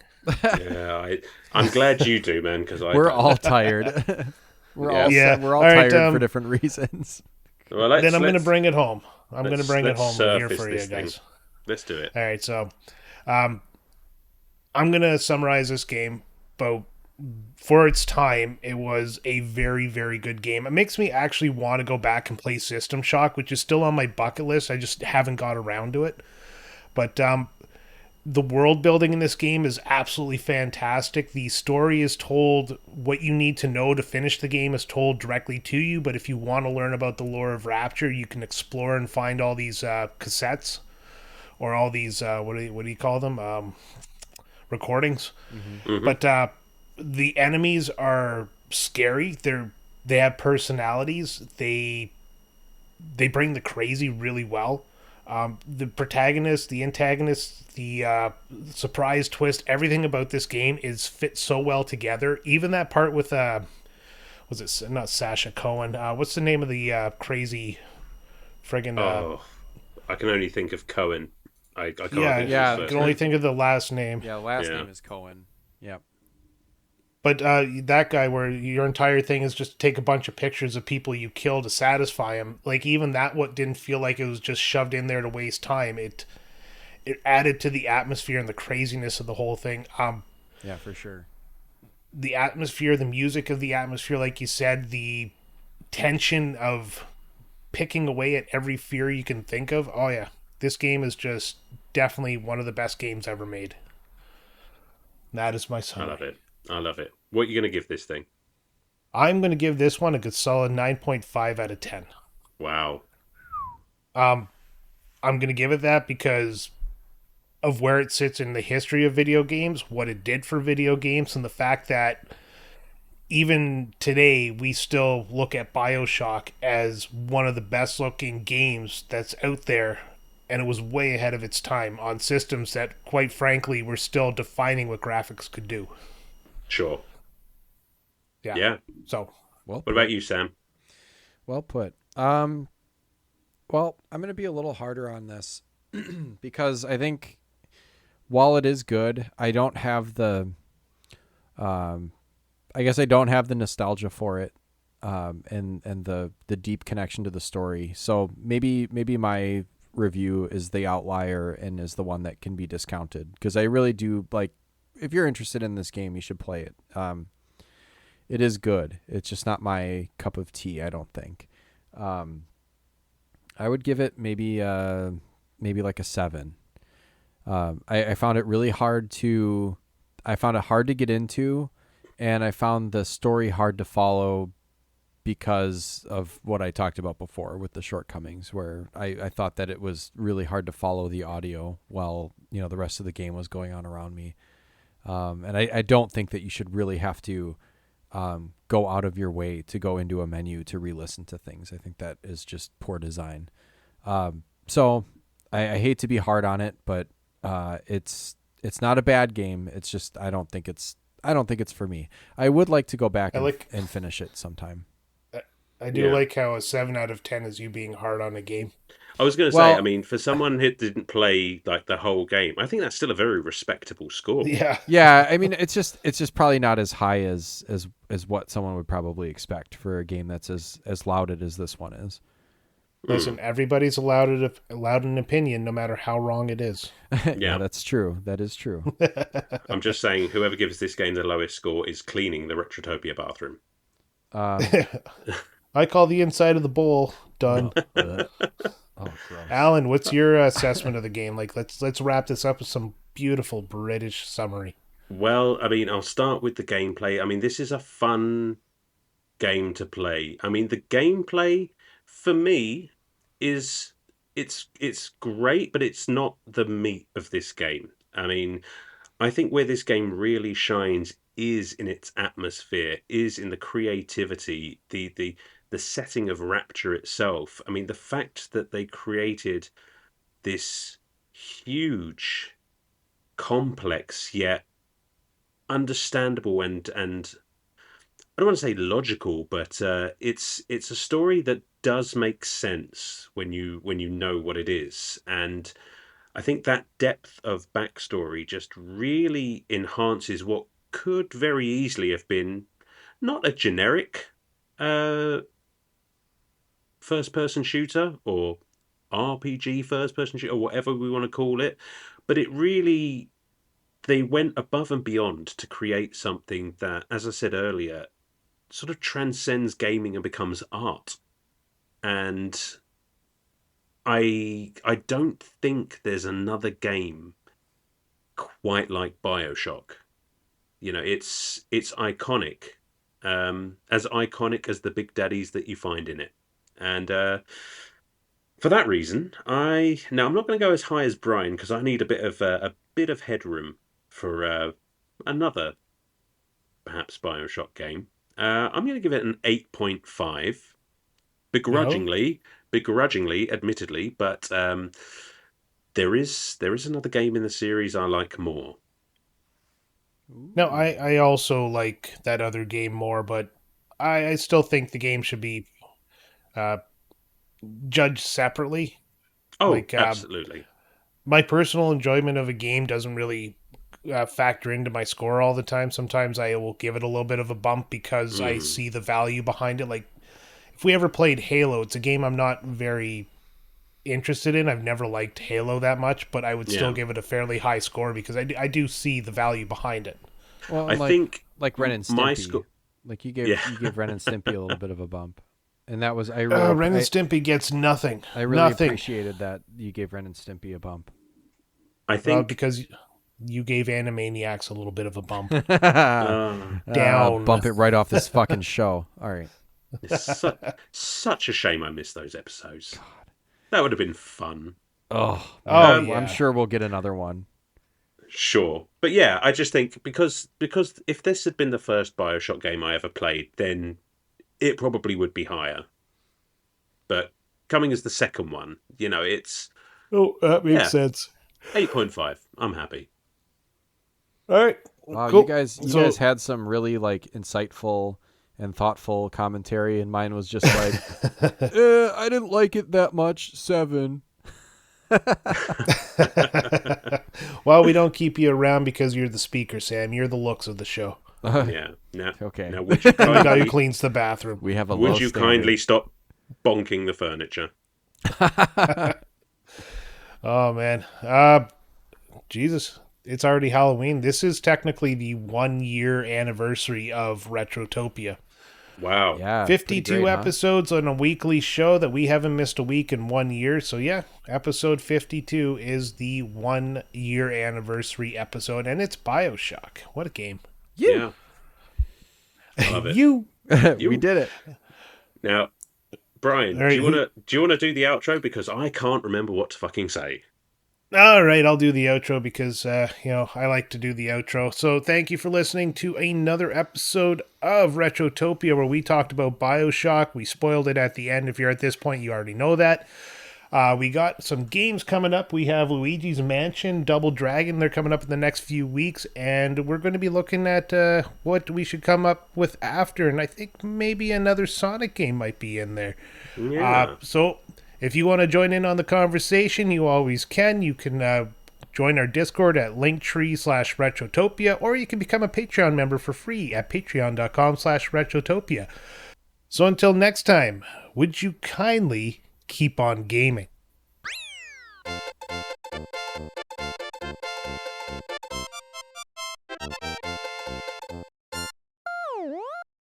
Yeah, I'm glad you do, man, because I We're don't. all tired. Yeah. Yeah. We're all All right. tired for different reasons. Well, Then I'm gonna bring it home. I'm gonna bring it let's home right here surface for you this thing. guys. Let's do it. All right, so um, I'm gonna summarize this game, but for its time, it was a very, very good game. It makes me actually want to go back and play System Shock, which is still on my bucket list. I just haven't got around to it. But the world building in this game is absolutely fantastic. The story is told, what you need to know to finish the game is told directly to you. But if you want to learn about the lore of Rapture, you can explore and find all these cassettes or all these what do you call them recordings. Hmm. But the enemies are scary. They have personalities. They bring the crazy really well. The protagonist, the antagonist, the surprise twist, everything about this game is fit so well together. Even that part with was it not Sasha Cohen? What's the name of the crazy friggin' Oh, I can only think of Cohen. I can't yeah, think of Yeah, his I first can only name. think of the last name. Yeah, last Yeah. name is Cohen. Yep. But that guy, where your entire thing is just take a bunch of pictures of people you kill to satisfy him, like even that, what didn't feel like it was just shoved in there to waste time. It added to the atmosphere and the craziness of the whole thing. Yeah, for sure. The atmosphere, the music of the atmosphere, like you said, the tension of picking away at every fear you can think of. Oh yeah, this game is just definitely one of the best games ever made. That is my I summary. love it. I love it. What are you going to give this thing? I'm going to give this one a good solid 9.5 out of 10. Wow. I'm going to give it that because of where it sits in the history of video games, what it did for video games, and the fact that even today, we still look at BioShock as one of the best looking games that's out there. And it was way ahead of its time on systems that, quite frankly, were still defining what graphics could do. Sure. Yeah. Yeah. So, Well What about put. you, Sam? Well put. Well, I'm going to be a little harder on this because I think while it is good, I don't have the um I guess I don't have the nostalgia for it, and the deep connection to the story. So maybe my review is the outlier and is the one that can be discounted because I really do like. If you're interested in this game, you should play it. It is good. It's just not my cup of tea. I don't think. Um, I would give it maybe like a 7. I found it really hard to. I found it hard to get into, and I found the story hard to follow because of what I talked about before with the shortcomings, where I thought that it was really hard to follow the audio while the rest of the game was going on around me. And I don't think that you should really have to go out of your way to go into a menu to re-listen to things. I think that is just poor design. So I hate to be hard on it, but it's not a bad game. It's just I don't think it's for me. I would like to go back I like. and finish it sometime. I do Yeah. like how a 7 out of 10 is you being hard on a game. I was going to say, I Well, mean, for someone who didn't play like the whole game, I think that's still a very respectable score. Yeah. yeah, I mean it's just probably not as high as what someone would probably expect for a game that's as lauded as this one is. Mm, Listen, everybody's allowed an opinion, no matter how wrong it is. Yeah, yeah. that's true. That is true. I'm just saying, whoever gives this game the lowest score is cleaning the Retrotopia bathroom. Um, I call the inside of the bowl oh, done. oh, gross. Alan, what's your assessment of the game? Like, let's wrap this up with some beautiful British summary. Well, I mean, I'll start with the gameplay. I mean, this is a fun game to play. I mean, the gameplay for me is it's great, but it's not the meat of this game. I mean, I think where this game really shines is in its atmosphere, is in the creativity, the setting of Rapture itself. I mean, the fact that they created this huge, complex yet understandable and I don't want to say logical, but it's a story that does make sense when you know what it is, and I think that depth of backstory just really enhances what could very easily have been not a generic uh, first person shooter or RPG first person shooter or whatever we want to call it, but it really they went above and beyond to create something that, as I said earlier, sort of transcends gaming and becomes art. And I don't think there's another game quite like BioShock. You know, it's as iconic as the big daddies that you find in it. And for that reason, I now I'm not going to go as high as Brian because I need a bit of headroom for another perhaps BioShock game. I'm going to give it an 8.5, No, begrudgingly, admittedly, but there is another game in the series I like more. no, Ooh. I also like that other game more, but I still think the game should be uh, judged separately. Oh, Like, absolutely. my personal enjoyment of a game doesn't really factor into my score all the time. Sometimes I will give it a little bit of a bump because I Mm, see the value behind it. Like, if we ever played Halo, it's a game I'm not very interested in. I've never liked Halo that much, but I would still yeah, give it a fairly high score because I do see the value behind it. Well, I and think like Ren and my Stimpy, score. like Yeah, you gave Ren and Stimpy a little bit of a bump, and that was Ren and Stimpy gets nothing. I really Nothing. appreciated that you gave Ren and Stimpy a bump. I think. Because you gave Animaniacs a little bit of a bump. Uh, Down. Bump it right off this fucking show. All right. it's such a shame I missed those episodes. That would have been fun. Oh Oh, man, Um, well, I'm yeah. sure we'll get another one. Sure, but yeah, I just think because if this had been the first BioShock game I ever played, then it probably would be higher. But coming as the second one, it's Oh, that makes yeah, sense. 8.5. I'm happy. All right, Wow, you cool. guys had some really like insightful and thoughtful commentary, and mine was just like, I didn't like it that much. 7. Well, we don't keep you around because you're the speaker, Sam. You're the looks of the show. Yeah. Now, Okay. now would you And the guy who kindly cleans the bathroom. We have a low would you standard. kindly stop bonking the furniture? Oh man, Jesus, it's already Halloween. This is technically the 1 year anniversary of Retrotopia. Wow. Yeah, pretty 52 great, huh? episodes on a weekly show that we haven't missed a week in 1 year. So yeah, episode 52 is the 1 year anniversary episode, and it's BioShock. What a game! Yeah. I love it. You. We did it. Now, Brian, All right, do you wanna do the outro because I can't remember what to fucking say. All right, I'll do the outro because, I like to do the outro. So thank you for listening to another episode of Retrotopia where we talked about BioShock. We spoiled it at the end. If you're at this point, you already know that. We got some games coming up. We have Luigi's Mansion, Double Dragon. They're coming up in the next few weeks. And we're going to be looking at what we should come up with after. And I think maybe another Sonic game might be in there. Yeah. So if you want to join in on the conversation, you always can. You can join our Discord at linktree/Retrotopia, or you can become a Patreon member for free at patreon.com/Retrotopia. So until next time, would you kindly keep on gaming?